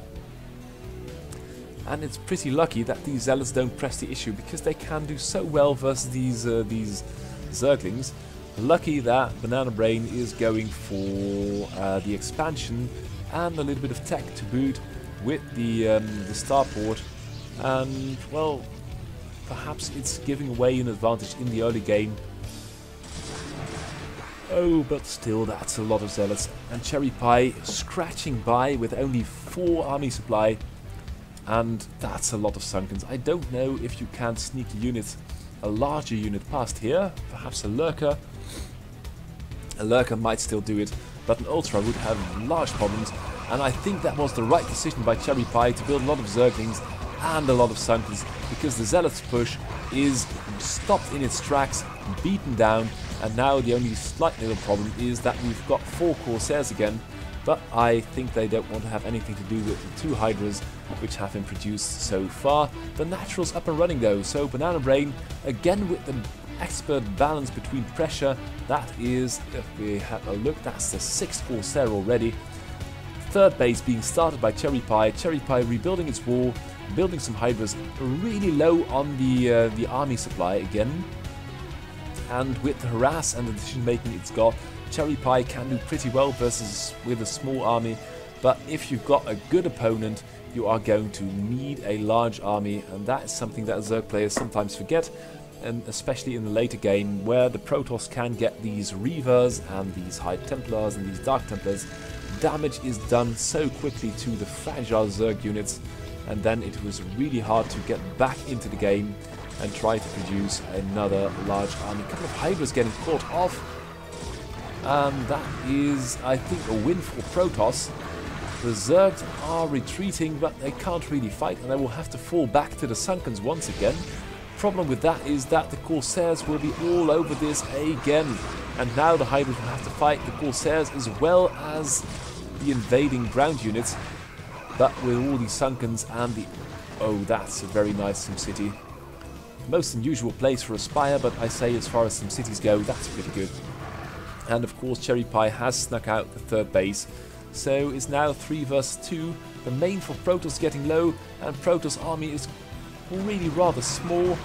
And it's pretty lucky that these Zealots don't press the issue, because they can do so well versus these Zerglings. Lucky that Banana Brain is going for the expansion and a little bit of tech to boot with the starport. And, well, perhaps it's giving away an advantage in the early game. Oh, but still, that's a lot of Zealots. And Cherry Pie scratching by with only 4 army supply. And that's a lot of Sunkens. I don't know if you can sneak a larger unit past here. Perhaps a Lurker. A Lurker might still do it, but an Ultra would have large problems. And I think that was the right decision by Cherry Pie to build a lot of Zerglings and a lot of Sunkens, because the Zealots push is stopped in its tracks, beaten down, and now the only slight little problem is that we've got 4 Corsairs again, but I think they don't want to have anything to do with the 2 Hydras which have been produced so far. The Natural's up and running though, so Banana Brain, again with the expert balance between pressure, that is, if we have a look, that's the 6th Corsair already. 3rd base being started by Cherry Pie rebuilding its wall, building some Hydras, really low on the army supply again. And with the harass and the decision making it's got, Cherry Pie can do pretty well versus with a small army, but if you've got a good opponent, you are going to need a large army, and that is something that Zerg players sometimes forget, and especially in the later game, where the Protoss can get these Reavers and these High Templars and these Dark Templars. Damage is done so quickly to the fragile Zerg units, and then it was really hard to get back into the game and try to produce another large army. A couple of Hydras getting caught off, and that is, I think, a win for Protoss. The Zergs are retreating, but they can't really fight, and they will have to fall back to the Sunkens once again. Problem with that is that the Corsairs will be all over this again, and now the Hydras will have to fight the Corsairs as well as the invading ground units, but with all these Sunkens and the... oh, that's a very nice SimCity. Most unusual place for a Spire, but I say as far as SimCities go, that's pretty good. And of course Cherry Pie has snuck out the 3rd base, so it's now 3 versus 2. The main for Protoss getting low, and Protoss army is really rather small,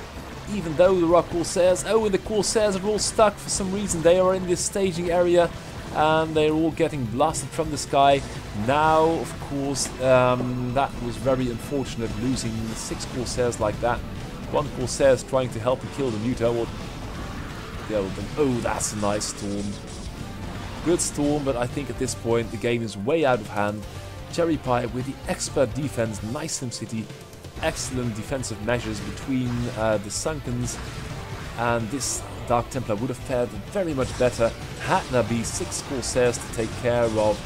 even though there are Corsairs. Oh, and the Corsairs are all stuck for some reason. They are in this staging area, and they're all getting blasted from the sky. Now, of course, that was very unfortunate, losing 6 Corsairs like that. 1 Corsair is trying to help and kill the Muta. Oh, that's a nice storm. Good storm, but I think at this point the game is way out of hand. Cherry Pie with the expert defense, nice SimCity, excellent defensive measures between the Sunkens, and this Dark Templar would have fared very much better had there been 6 Corsairs to take care of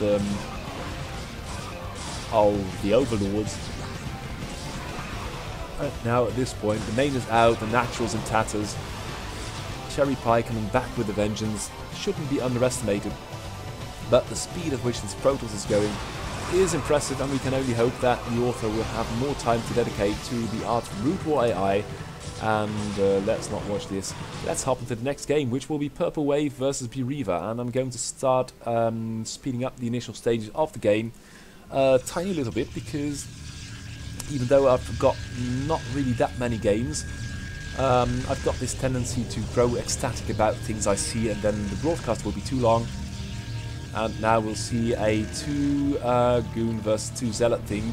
the Overlords. Now at this point the main is out, the Natural's in tatters. Cherry Pie coming back with a vengeance shouldn't be underestimated, but the speed at which this Protoss is going is impressive, and we can only hope that the author will have more time to dedicate to the art of Brood War AI. And let's not watch this. Let's hop into the next game, which will be Purple Wave versus Bereaver, and I'm going to start speeding up the initial stages of the game a tiny little bit, because even though I've got not really that many games, I've got this tendency to grow ecstatic about things I see, and then the broadcast will be too long. And now we'll see a 2 Goon versus 2 Zealot thing,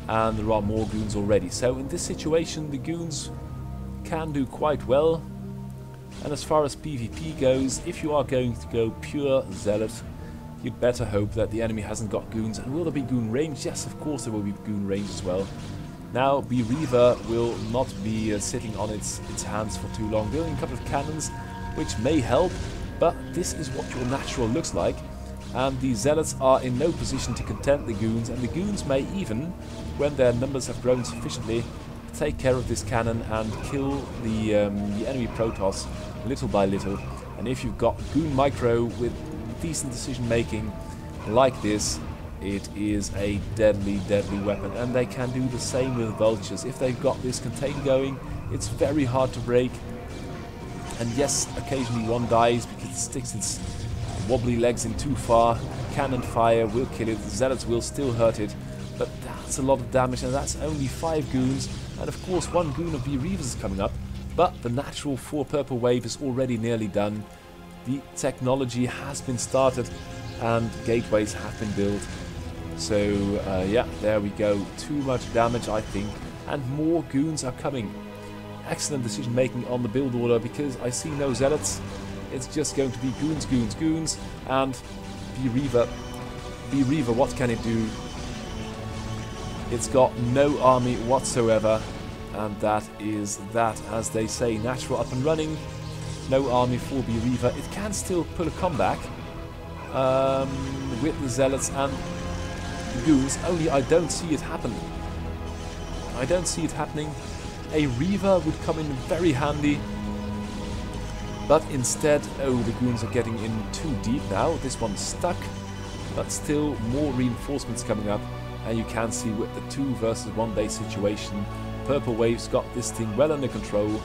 and there are more Goons already. So in this situation the Goons can do quite well. And as far as PvP goes, if you are going to go pure Zealot, you'd better hope that the enemy hasn't got Goons. And will there be Goon range? Yes, of course there will be Goon range as well. Now Bereaver will not be sitting on its hands for too long, building a couple of cannons, which may help, but this is what your natural looks like. And the Zealots are in no position to content the Goons, and the Goons may even, when their numbers have grown sufficiently, take care of this cannon and kill the enemy Protoss little by little. And if you've got Goon Micro with decent decision making like this, it is a deadly, deadly weapon. And they can do the same with Vultures. If they've got this contain going, it's very hard to break. And yes, occasionally one dies because it sticks its wobbly legs in too far. Cannon fire will kill it, the Zealots will still hurt it, but that's a lot of damage, and that's only 5 Goons. And of course 1 Goon of Bereavers is coming up, but the natural for Purple Wave is already nearly done. The technology has been started and gateways have been built. So yeah, there we go. Too much damage, I think, and more Goons are coming. Excellent decision making on the build order, because I see no Zealots. It's just going to be Goons, Goons, Goons, and Bereaver. Bereaver, what can it do? It's got no army whatsoever, and that is that, as they say. Natural up and running, no army for Bereaver. It can still pull a comeback with the Zealots and the Goons, only I don't see it happen. I don't see it happening. A Reaver would come in very handy. But instead, oh, the goons are getting in too deep now. This one's stuck. But still more reinforcements coming up. And you can see with the 2 versus 1 base situation, Purple Wave's got this thing well under control.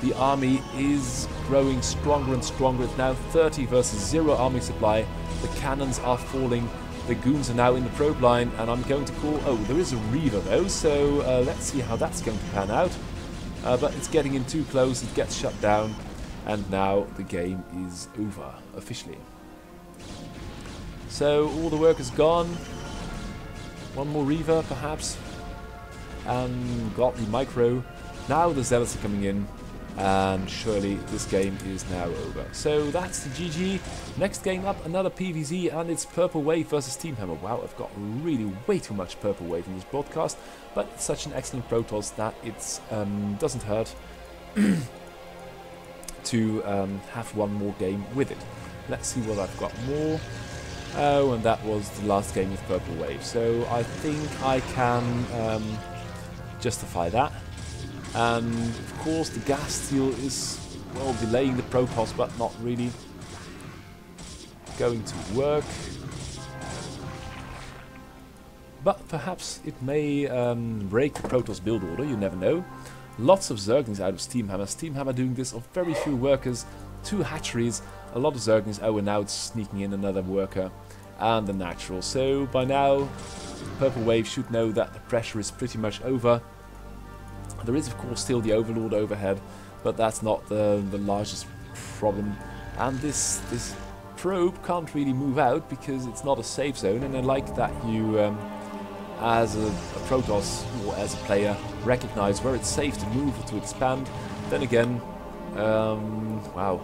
The army is growing stronger and stronger. It's now 30 versus 0 army supply. The cannons are falling. The goons are now in the probe line, and I'm going to call... Oh, there is a Reaver though, so let's see how that's going to pan out. But it's getting in too close, it gets shut down, and now the game is over, officially. So, all the work is gone. One more Reaver, perhaps. And got the micro. Now the Zealots are coming in. And surely this game is now over. So that's the GG. Next game up, another PvZ, and it's Purple Wave versus Team Hammer. Wow, I've got really way too much Purple Wave in this broadcast, but it's such an excellent Protoss that it doesn't hurt to have one more game with it. Let's see what I've got more. Oh, and that was the last game with Purple Wave. So I think I can justify that. And of course the gas steal is, well, delaying the Protoss, but not really going to work. But perhaps it may break the Protoss build order, you never know. Lots of Zerglings out of Steamhammer. Steamhammer doing this of very few workers, 2 hatcheries, a lot of Zerglings. Oh, and now it's sneaking in another worker and the natural. So by now Purple Wave should know that the pressure is pretty much over. There is of course still the Overlord overhead, but that's not the largest problem. And this probe can't really move out because it's not a safe zone, and I like that you as a Protoss or as a player recognize where it's safe to move or to expand. Then again, wow,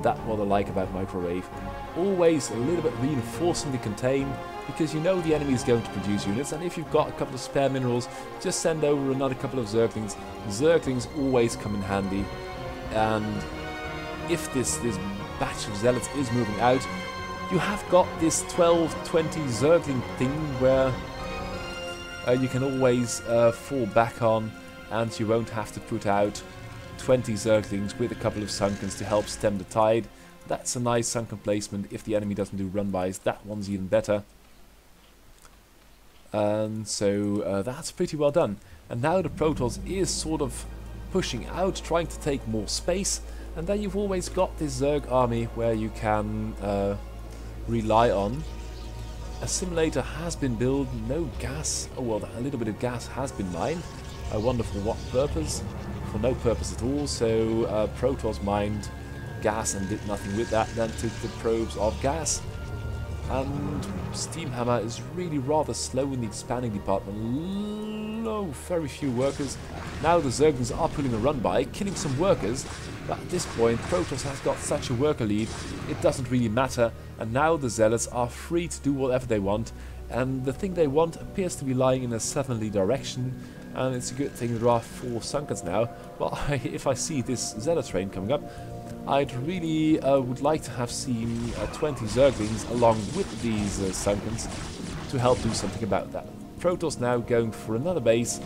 that's what I like about Microwave. Always a little bit reinforcing the contain, because you know the enemy is going to produce units, and if you've got a couple of spare minerals, just send over another couple of Zerglings. Zerglings always come in handy, and if this batch of Zealots is moving out, you have got this 12-20 Zergling thing where you can always fall back on, and you won't have to put out 20 Zerglings with a couple of Sunkens to help stem the tide. That's a nice Sunken placement. If the enemy doesn't do run-bys, that one's even better. And so that's pretty well done. And now the Protoss is sort of pushing out, trying to take more space. And then you've always got this Zerg army where you can rely on. A simulator has been built, no gas. Oh well, a little bit of gas has been mined. I wonder for what purpose? For no purpose at all. So Protoss mined gas and did nothing with that, then took the probes of gas. And Steamhammer is really rather slow in the expanding department. No, very few workers. Now the Zerglings are pulling a run by, killing some workers, but at this point Protoss has got such a worker lead, it doesn't really matter. And now the Zealots are free to do whatever they want, and the thing they want appears to be lying in a southerly direction. And it's a good thing there are 4 Sunkens now. Well, if I see this Zealot train coming up, I'd really would like to have seen 20 Zerglings along with these Sunkens to help do something about that. Protoss now going for another base,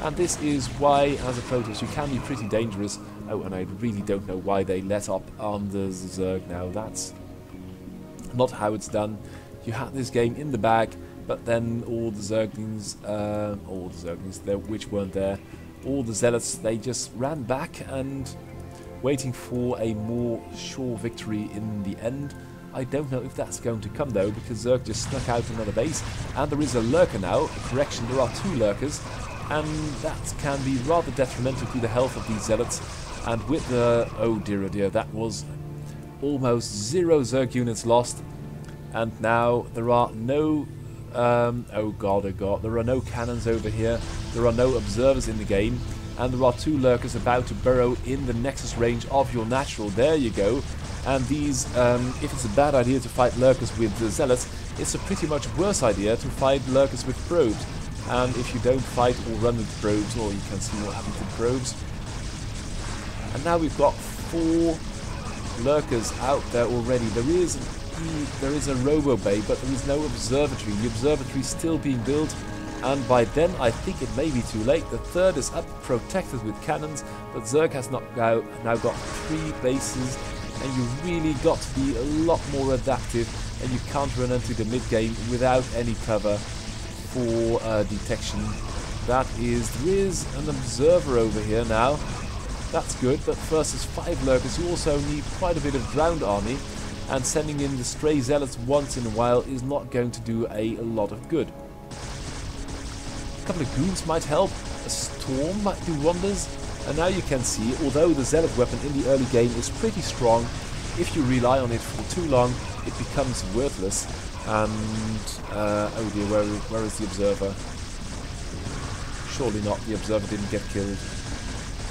and this is why, as a Protoss, you can be pretty dangerous. Oh, and I really don't know why they let up on the Zerg now. That's not how it's done. You had this game in the bag, but then all the Zerglings, which weren't there, all the Zealots, they just ran back and waiting for a more sure victory in the end. I don't know if that's going to come though, because Zerg just snuck out another base, and there is a lurker now. Correction, there are 2 lurkers, and that can be rather detrimental to the health of these Zealots. And with the, oh dear, that was almost 0 Zerg units lost, and now there are no oh god, there are no cannons over here, there are no observers in the game, and there are 2 lurkers about to burrow in the nexus range of your natural. There you go. And these, if it's a bad idea to fight lurkers with the Zealots, it's a pretty much worse idea to fight lurkers with probes. And if you don't fight or run with probes, or you can see what happens with probes. And now we've got 4 lurkers out there already. There is a robo bay, but there is no observatory. The observatory is still being built. And by then I think it may be too late. The third is up, protected with cannons, but Zerg has now got 3 bases, and you really got to be a lot more adaptive, and you can't run into the mid game without any cover for detection. There is an observer over here now. That's good, but versus 5 lurkers you also need quite a bit of ground army, and sending in the stray zealots once in a while is not going to do a lot of good. A couple of goons might help, a storm might do wonders, and now you can see, although the zealot weapon in the early game is pretty strong, if you rely on it for too long it becomes worthless. And oh dear, where is the observer? Surely not, the observer didn't get killed.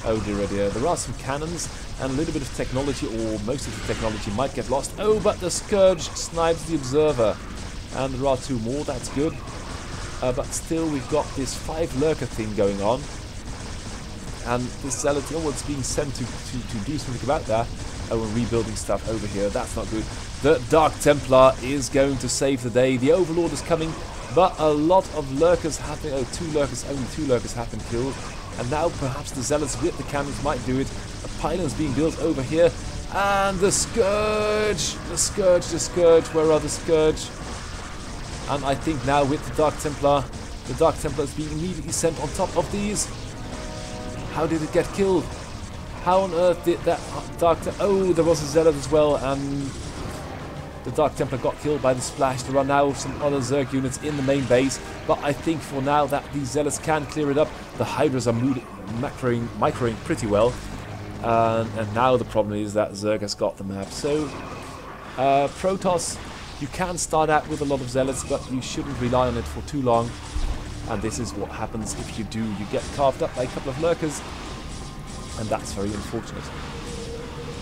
Oh dear, there are some cannons and a little bit of technology, or most of the technology might get lost. Oh, but the Scourge snipes the observer, and there are 2 more, that's good. But still, we've got this 5 lurker thing going on, and this zealot, oh, it's being sent to do something about that. Oh, and rebuilding stuff over here, that's not good. The Dark Templar is going to save the day. The Overlord is coming, but a lot of lurkers have been, only 2 lurkers have been killed. And now perhaps the zealots with the cannons might do it. A pylon's being built over here, and the Scourge, where are the Scourge? And I think now with the Dark Templar is being immediately sent on top of these. How did it get killed? How on earth did that oh, there was a zealot as well, and the Dark Templar got killed by the splash. There are now some other Zerg units in the main base, but I think for now that these zealots can clear it up. The Hydras are microing pretty well, and now the problem is that Zerg has got the map. So Protoss, you can start out with a lot of zealots, but you shouldn't rely on it for too long. And this is what happens if you do. You get carved up by a couple of lurkers, and that's very unfortunate.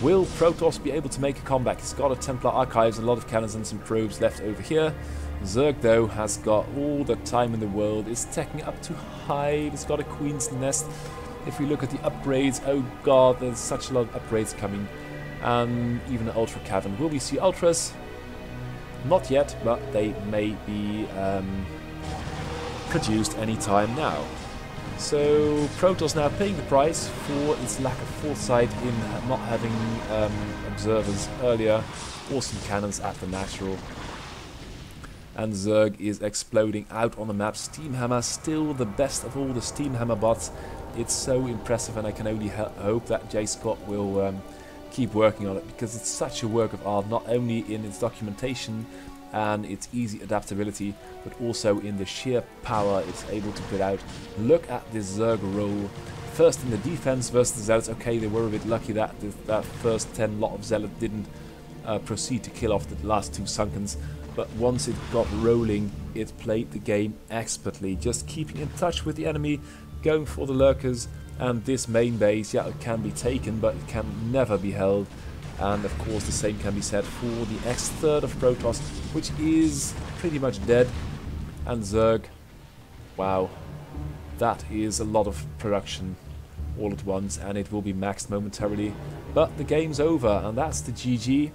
Will Protoss be able to make a comeback? He's got a Templar Archives, a lot of cannons and some probes left over here. Zerg, though, has got all the time in the world. It's taking up to hide. It's got a Queen's Nest. If we look at the upgrades, oh god, there's such a lot of upgrades coming. And even an Ultra Cavern. Will we see Ultras? Not yet, but they may be produced any time now. So Protoss now paying the price for its lack of foresight in not having observers earlier, or some cannons at the natural. And Zerg is exploding out on the map. Steamhammer, still the best of all the Steamhammer bots. It's so impressive, and I can only hope that J. Scott will keep working on it, because it's such a work of art, not only in its documentation and its easy adaptability, but also in the sheer power it's able to put out. Look at this Zerg roll. First in the defense versus the Zealots. Okay, they were a bit lucky that that first 10 lot of Zealot didn't proceed to kill off the last 2 Sunkens, but once it got rolling, it played the game expertly, just keeping in touch with the enemy, going for the lurkers. And this main base, yeah, it can be taken, but it can never be held. And of course the same can be said for the X-third of Protoss, which is pretty much dead. And Zerg, wow, that is a lot of production all at once, and it will be maxed momentarily. But the game's over, and that's the GG.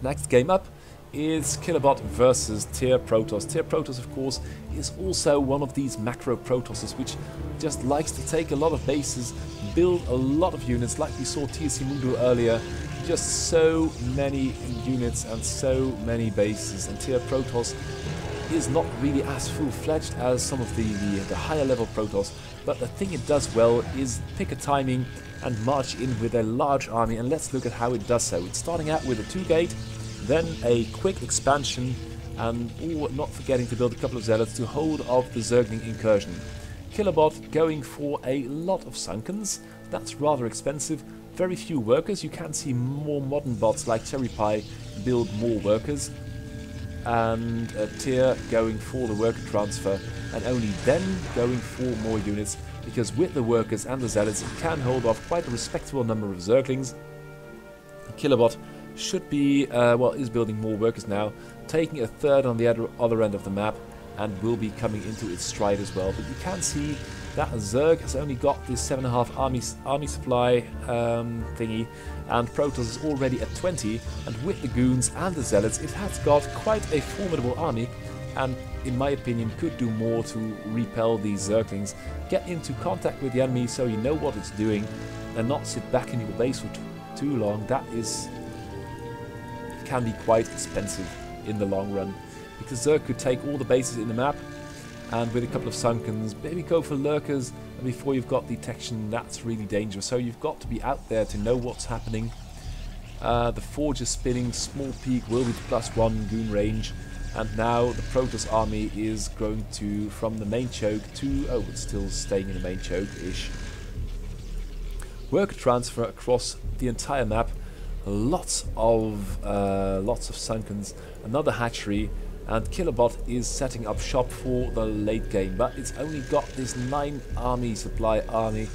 Next game up is Killabot versus Tier Protoss. Tier Protoss, of course, is also one of these macro Protosses, which just likes to take a lot of bases, build a lot of units, like we saw TSC Mundo earlier. Just so many units and so many bases, and Tier Protoss is not really as full-fledged as some of the higher level Protoss, but the thing it does well is pick a timing and march in with a large army, and let's look at how it does so. It's starting out with a 2-gate, then a quick expansion, and not forgetting to build a couple of Zealots to hold off the Zergling incursion. Killabot going for a lot of Sunkens. That's rather expensive. Very few workers. You can see more modern bots like Cherry Pie build more workers. And Tier going for the worker transfer, and only then going for more units, because with the workers and the Zealots it can hold off quite a respectable number of Zerglings. Killabot should be, well, is building more workers now, taking a third on the other end of the map, and will be coming into its stride as well. But you can see that Zerg has only got this 7.5 army supply thingy, and Protoss is already at 20, and with the Goons and the Zealots it has got quite a formidable army, and in my opinion could do more to repel these Zerglings. Get into contact with the enemy so you know what it's doing and not sit back in your base for too long. That can be quite expensive in the long run, because Zerg could take all the bases in the map, and with a couple of Sunkens, maybe go for Lurkers, and before you've got detection, that's really dangerous. So you've got to be out there to know what's happening. The Forge is spinning, small peak will be +1 goon range, and now the Protoss army is going to, from the main choke to, oh, it's still staying in the main choke-ish. Worker transfer across the entire map, lots of Sunkens, another hatchery, and Killerbot is setting up shop for the late game, but it's only got this 9 army supply army,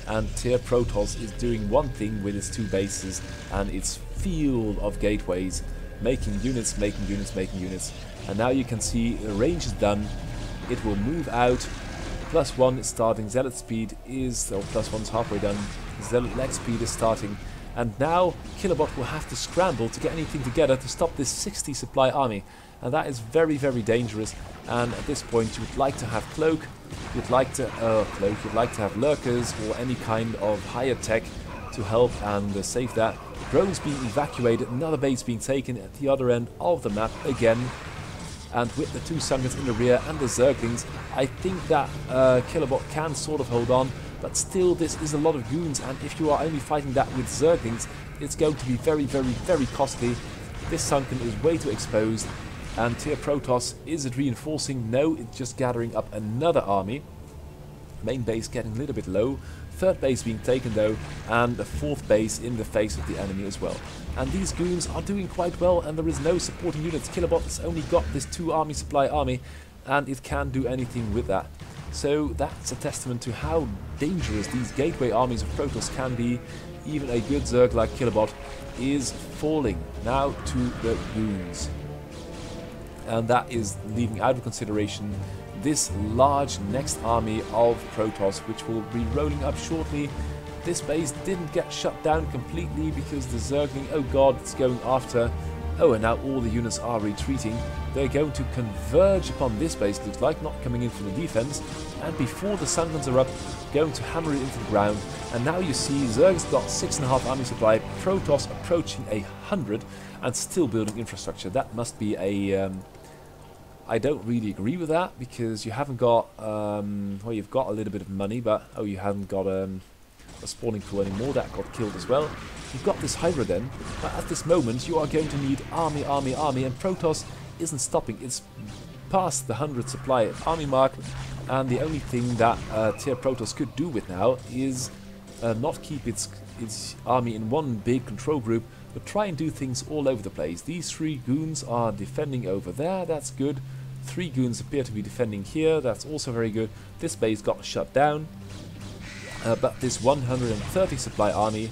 and Tier Protoss is doing one thing with its 2 bases and its field of gateways, making units, and now you can see the range is done. It will move out. +1 is starting, Zealot speed is, or +1 is halfway done, Zealot leg speed is starting, and now Killerbot will have to scramble to get anything together to stop this 60 supply army, and that is very, very dangerous. And at this point you would like to have Cloak, you'd like to have Lurkers or any kind of higher tech to help and save that. Drones being evacuated, another base being taken at the other end of the map again. And with the 2 Sunkens in the rear and the Zerglings, I think that Killerbot can sort of hold on, but still this is a lot of goons, and if you are only fighting that with Zerglings, it's going to be very, very, very costly. This Sunken is way too exposed, and Tier Protoss, is it reinforcing? No, it's just gathering up another army. Main base getting a little bit low, 3rd base being taken though, and the 4th base in the face of the enemy as well. And these goons are doing quite well, and there is no supporting units. Killerbot has only got this 2 army supply army, and it can't do anything with that. So that's a testament to how dangerous these gateway armies of Protoss can be. Even a good Zerg like Killerbot is falling now to the goons. And that is leaving out of consideration this large next army of Protoss, which will be rolling up shortly. This base didn't get shut down completely because the Zergling, oh god, it's going after. Oh, and now all the units are retreating. They're going to converge upon this base, looks like, not coming in for the defense. And before the Sunkens are up, going to hammer it into the ground. And now you see Zerg's got 6.5 army supply, Protoss approaching 100 and still building infrastructure. That must be a... I don't really agree with that, because you haven't got... well, you've got a little bit of money, but... Oh, you haven't got a spawning pool anymore. That got killed as well. You've got this Hydra then, but at this moment you are going to need army, and Protoss isn't stopping. It's past the 100 supply army mark, and the only thing that Tier Protoss could do with now is not keep its army in one big control group, but try and do things all over the place. These 3 goons are defending over there, that's good. 3 goons appear to be defending here, that's also very good. This base got shut down, but this 130 supply army,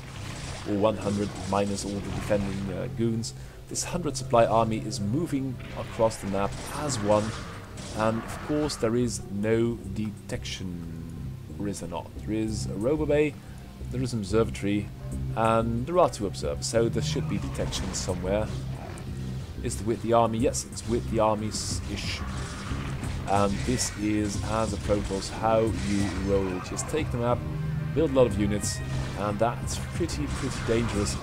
or 100 minus all the defending goons, this 100 supply army is moving across the map as one, and of course there is no detection. Or is there not? There is a robo bay, there is an observatory, and there are 2 observers, so there should be detection somewhere. Is it with the army? Yes, it's with the armies-ish. And this is, as a Protoss, how you roll. Just take the map, build a lot of units, and that's pretty dangerous.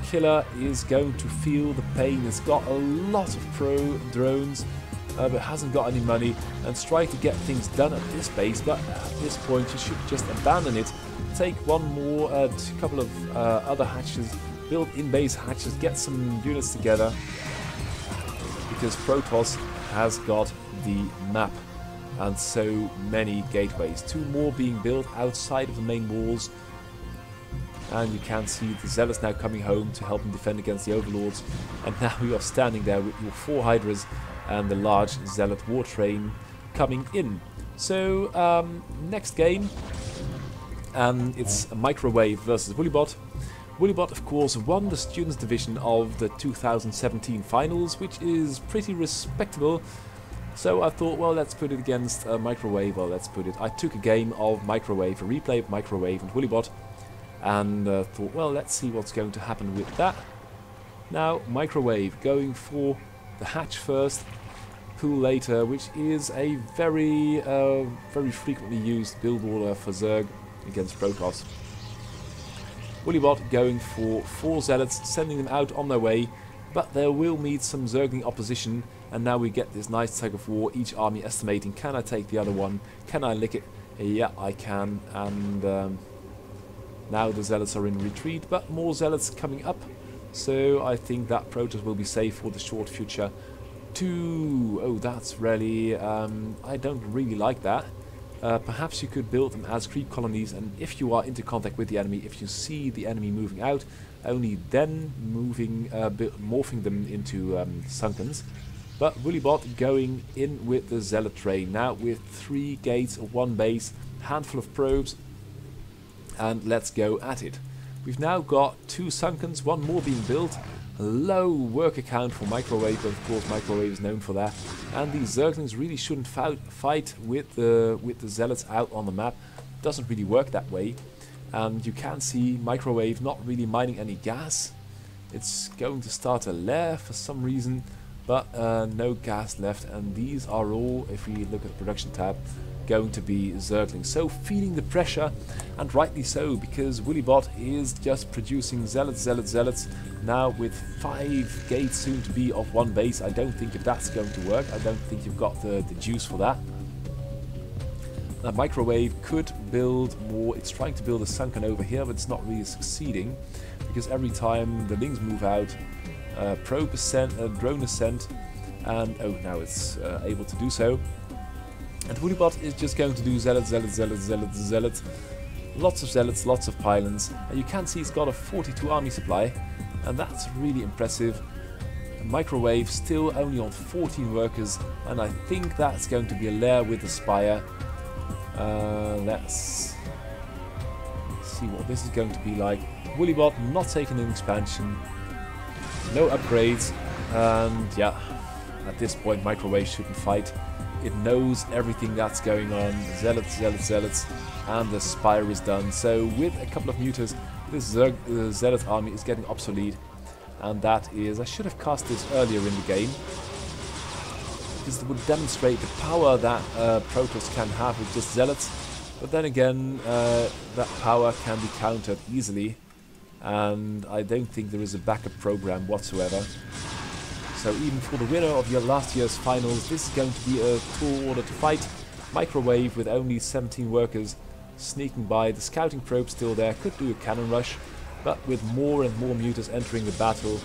Killer is going to feel the pain. It's got a lot of pro drones, but hasn't got any money, and try to get things done at this base, but at this point you should just abandon it. Take one more, couple of other hatches, build in-base hatches, get some units together, because Protoss has got the map and so many gateways. 2 more being built outside of the main walls, and you can see the Zealots now coming home to help them defend against the Overlords, and now you are standing there with your 4 Hydras and the large Zealot war train coming in. So next game, it's a Microwave versus Woolybot. Woolybot, of course, won the Students Division of the 2017 finals, which is pretty respectable. So I thought, well, let's put it against Microwave. Well, let's put it... I took a game of Microwave, a replay of Microwave and Woolybot, and thought, well, let's see what's going to happen with that. Now, Microwave going for the hatch first, Pool later, which is a very frequently used build order for Zerg against Protoss. Woolybot going for 4 Zealots, sending them out on their way, but they will meet some Zergling opposition, and now we get this nice tug of war, each army estimating, can I take the other one, can I lick it? Yeah, I can, and now the Zealots are in retreat, but more Zealots coming up, so I think that Protoss will be safe for the short future. 2, oh that's really, I don't really like that. Perhaps you could build them as creep colonies, and if you are into contact with the enemy, if you see the enemy moving out, only then morphing them into Sunkens. But Woolybot going in with the Zealot train, now with 3 gates, 1 base, handful of probes, and let's go at it. We've now got 2 Sunkens, 1 more being built. A low worker count for Microwave, but of course Microwave is known for that. And these Zerglings really shouldn't fight with the Zealots out on the map. Doesn't really work that way. And you can see Microwave not really mining any gas. It's going to start a lair for some reason, but no gas left. And these are all, if we look at the production tab, going to be Zerglings. So feeling the pressure, and rightly so, because Woolybot is just producing Zealots, Zealots, Zealots. Now with 5 gates soon to be of 1 base, I don't think if that's going to work. I don't think you've got the juice for that. Now Microwave could build more. It's trying to build a Sunken over here, but it's not really succeeding, because every time the Lings move out, probe is sent, drone is sent, and oh, now it's able to do so. And Woolybot is just going to do Zealots, Zealots, Zealots, Zealots, Zealots. Lots of Zealots, lots of pylons. And you can see it's got a 42 army supply, and that's really impressive. Microwave still only on 14 workers, and I think that's going to be a lair with the Spire. Let's see what this is going to be like. Woolybot not taking an expansion, no upgrades, and yeah, at this point Microwave shouldn't fight. It knows everything that's going on. Zealots, Zealots, Zealots, and the Spire is done. So with a couple of mutas, this Zealot army is getting obsolete. And that is, I should have cast this earlier in the game, because it would demonstrate the power that Protoss can have with just Zealots. But then again, that power can be countered easily, and I don't think there is a backup program whatsoever. So even for the winner of your last year's finals, this is going to be a tall order to fight. Microwave with only 17 workers sneaking by. The scouting probe still there, could do a cannon rush, but with more and more mutas entering the battle,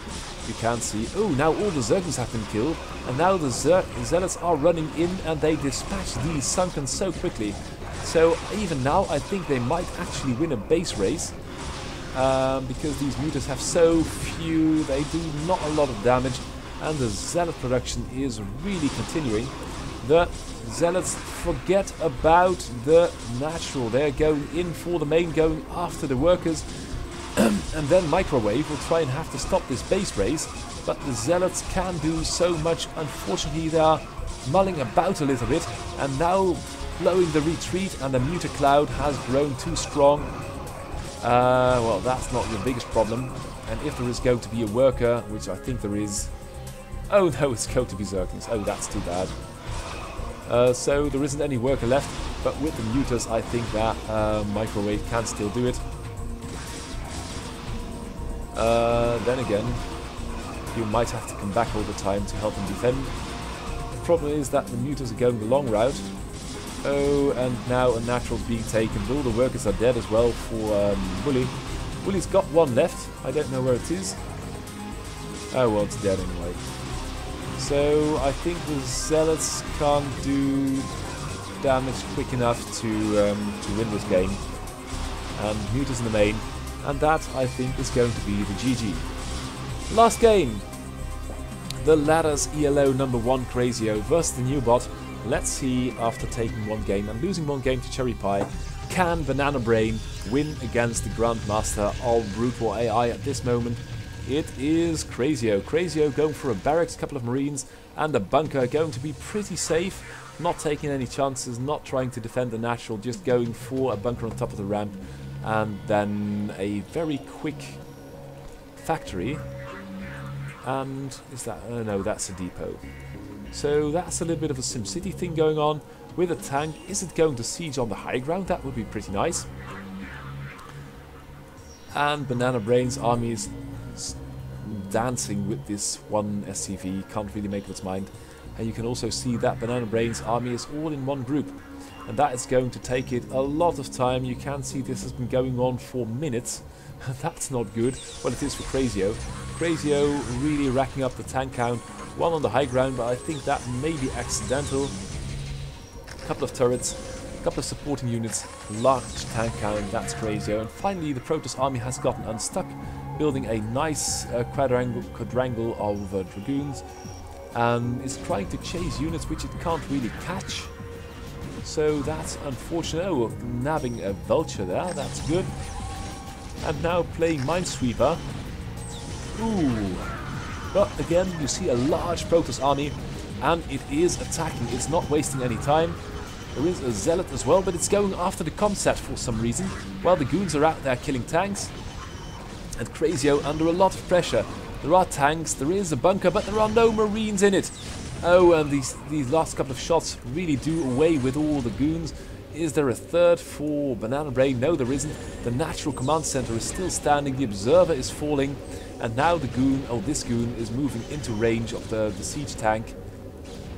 you can see, oh, now all the Zerglings have been killed, and now the Zealots are running in, and they dispatch these Sunkens so quickly. So even now, I think they might actually win a base race, because these mutas have so few, they do not a lot of damage. And the Zealot production is really continuing. The Zealots forget about the natural. They're going in for the main, going after the workers. And then Microwave will try and have to stop this base race. But the Zealots can do so much. Unfortunately, they are mulling about a little bit. And now blowing the retreat, and the muta cloud has grown too strong. Well, that's not your biggest problem. And if there is going to be a worker, which I think there is... Oh no, it's going to be Zerglings. Oh, that's too bad. So there isn't any worker left, but with the mutas I think that Microwave can still do it. Then again, you might have to come back all the time to help them defend. The problem is that the mutas are going the long route. Oh, and now a natural's being taken. All the workers are dead as well for Wooly. Wooly's got 1 left. I don't know where it is. Oh well, it's dead anyway. So I think the Zealots can't do damage quick enough to win this game. And mutas in the main, and that I think is going to be the GG. Last game, the Ladders ELO #1 Crazio versus the new bot. Let's see, after taking 1 game and losing 1 game to Cherry Pie, can Banana Brain win against the Grandmaster of Brute War AI at this moment? It is Crazio. Crazio going for a barracks, couple of marines, and a bunker, going to be pretty safe, not taking any chances, not trying to defend the natural, just going for a bunker on top of the ramp, and then a very quick factory. And is that... no, that's a depot. So that's a little bit of a SimCity thing going on with a tank. Is it going to siege on the high ground? That would be pretty nice. And Banana Brain's army is dancing with this one SCV, can't really make up its mind. And you can also see that Banana Brain's army is all in one group. And that is going to take it a lot of time. You can see this has been going on for minutes. That's not good. Well, it is for Crazio. Crazio really racking up the tank count. One on the high ground, but I think that may be accidental. A couple of turrets, a couple of supporting units, large tank count, that's Crazio. And finally the Protoss army has gotten unstuck, building a nice quadrangle of Dragoons. And is trying to chase units which it can't really catch. So that's unfortunate. Oh, nabbing a Vulture there, that's good. And now playing Minesweeper. Ooh. But again, you see a large Protoss army, and it is attacking. It's not wasting any time. There is a Zealot as well, but it's going after the Comsat for some reason, while the Goons are out there killing tanks. And Crazio under a lot of pressure. There are tanks, there is a bunker, but there are no Marines in it. Oh, and these last couple of shots really do away with all the Goons. Is there a third for Banana Brain? No, there isn't. The Natural Command Center is still standing, the Observer is falling, and now the Goon, oh, this Goon is moving into range of the siege tank.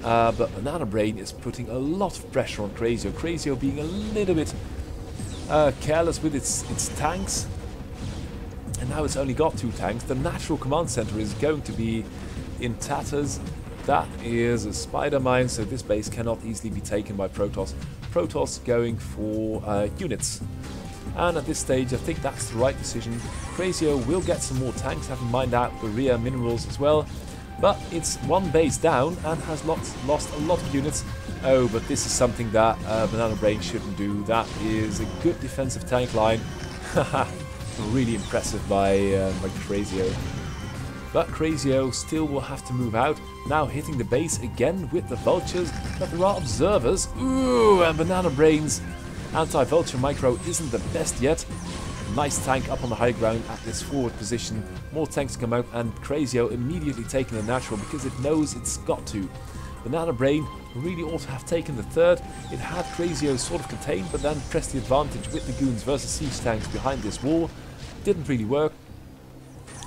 But Banana Brain is putting a lot of pressure on Crazio. Crazio being a little bit careless with its tanks. And now it's only got 2 tanks. The Natural Command Center is going to be in tatters. That is a spider mine, so this base cannot easily be taken by Protoss. Protoss going for units. And at this stage, I think that's the right decision. Crazio will get some more tanks, having mined out the rear minerals as well. But it's one base down and has lost a lot of units. Oh, but this is something that Banana Brain shouldn't do. That is a good defensive tank line. Haha. Really impressive by Crazio. But Crazio still will have to move out. Now hitting the base again with the Vultures. But there are observers. Ooh, and Banana Brain's anti-Vulture micro isn't the best yet. Nice tank up on the high ground at this forward position. More tanks come out, and Crazio immediately taking the natural because it knows it's got to. Banana Brain really ought to have taken the third. It had Crazio sort of contained, but then pressed the advantage with the Goons versus siege tanks behind this wall. Didn't really work.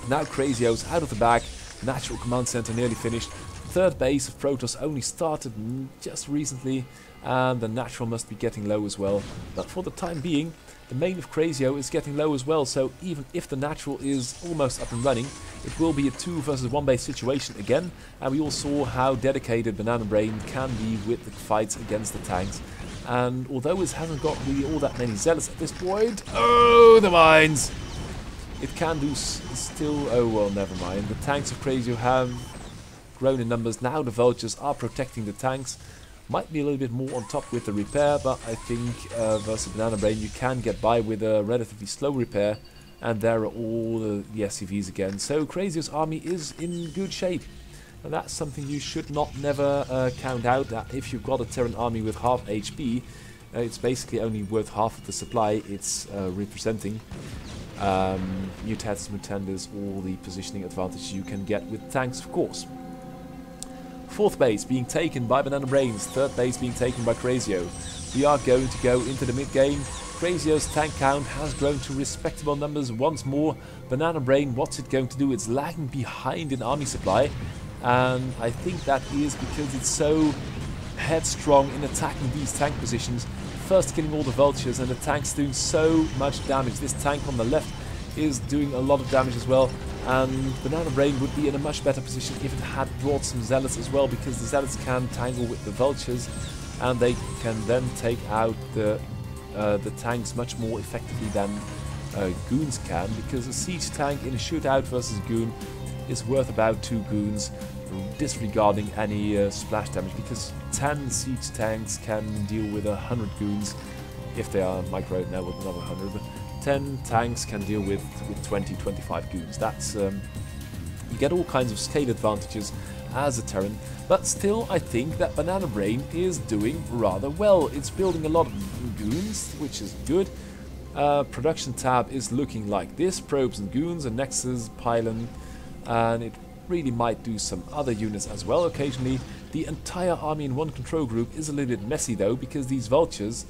Now Crazio's out of the bag. Natural Command Center nearly finished. Third base of Protoss only started just recently, and the natural must be getting low as well. But for the time being, the main of Crazio is getting low as well, so even if the natural is almost up and running, it will be a 2 versus 1 base situation again. And we all saw how dedicated Banana Brain can be with the fights against the tanks. And although it hasn't got really all that many Zealots at this point, oh, the mines! It can do still, oh well, never mind. The tanks of Crazio have grown in numbers. Now the Vultures are protecting the tanks. Might be a little bit more on top with the repair, but I think versus Banana Brain you can get by with a relatively slow repair. And there are all the SCVs again. So Crazio's army is in good shape. And that's something you should never count out, that if you've got a Terran army with half HP, it's basically only worth half of the supply it's representing. Mutats, Mutanders, all the positioning advantage you can get with tanks, of course. Fourth base being taken by Banana Brains, third base being taken by Crazio. We are going to go into the mid-game. Crazio's tank count has grown to respectable numbers once more. Banana Brain, what's it going to do? It's lagging behind in army supply, and I think that is because it's so headstrong in attacking these tank positions. First killing all the Vultures, and the tank's doing so much damage. This tank on the left is doing a lot of damage as well, and Banana Brain would be in a much better position if it had brought some Zealots as well, because the Zealots can tangle with the Vultures and they can then take out the tanks much more effectively than Goons can, because a siege tank in a shootout versus Goon is worth about 2 Goons, disregarding any splash damage, because 10 siege tanks can deal with 100 Goons if they are micro now with another 100, but 10 tanks can deal with 20-25 Goons. That's you get all kinds of scale advantages as a Terran, but still I think that Banana Brain is doing rather well. It's building a lot of Goons, which is good. Production tab is looking like this: probes and Goons, and Nexus, Pylon, and it really might do some other units as well occasionally. The entire army in one control group is a little bit messy though, because these vultures,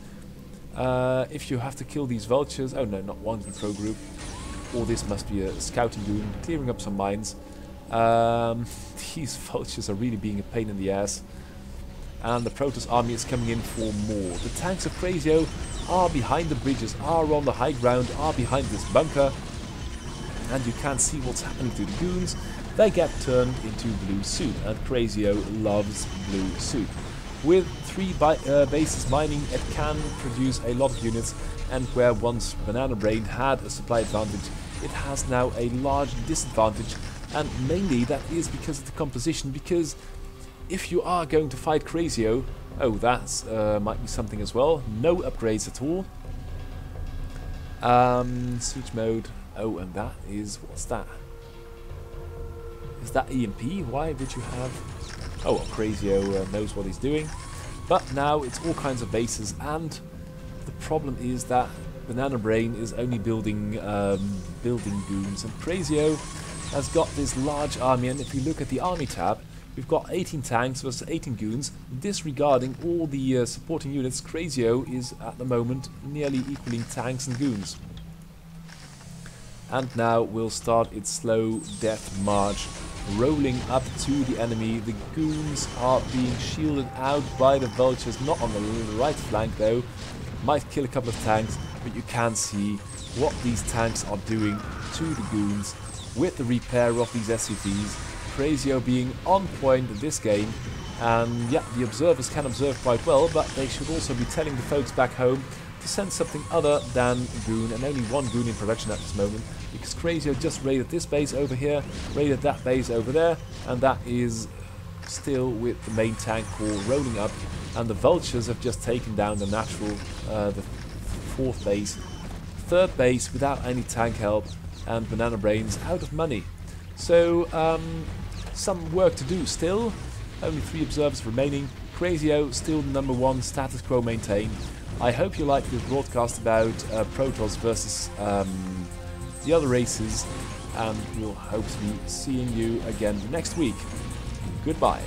if you have to kill these vultures, oh no, not one control group, or this must be a scouting goon, clearing up some mines. These vultures are really being a pain in the ass. And the Protoss army is coming in for more. The tanks of Crazio are behind the bridges, are on the high ground, are behind this bunker. And you can't see what's happening to the goons. They get turned into blue soup, and Crazio loves blue soup. With 3 bases mining, it can produce a lot of units, and where once Banana Brain had a supply advantage, it has now a large disadvantage, and mainly that is because of the composition, because if you are going to fight Crazio, oh, that's might be something as well. No upgrades at all. Siege mode. Oh, and that is, what's that? Is that EMP? Why would you have... Oh, well, Crazio knows what he's doing. But now it's all kinds of bases, and the problem is that Banana Brain is only building goons, and Crazio has got this large army, and if you look at the army tab, we've got 18 tanks versus 18 goons. Disregarding all the supporting units, Crazio is at the moment nearly equaling tanks and goons. And now we'll start its slow death march, rolling up to the enemy. The goons are being shielded out by the vultures, not on the right flank though. Might kill a couple of tanks, but you can see what these tanks are doing to the goons with the repair of these SCVs. Crazio being on point in this game, and yeah, the observers can observe quite well, but they should also be telling the folks back home to send something other than goon, and only one goon in production at this moment, because Crazio just raided this base over here, raided that base over there, and that is still with the main tank core rolling up, and the vultures have just taken down the natural, the 4th base, 3rd base without any tank help, and Banana Brain's out of money. So some work to do still. Only 3 observers remaining. Crazio still #1, status quo maintained. I hope you liked this broadcast about Protoss versus the other races, and we'll hope to be seeing you again next week. Goodbye.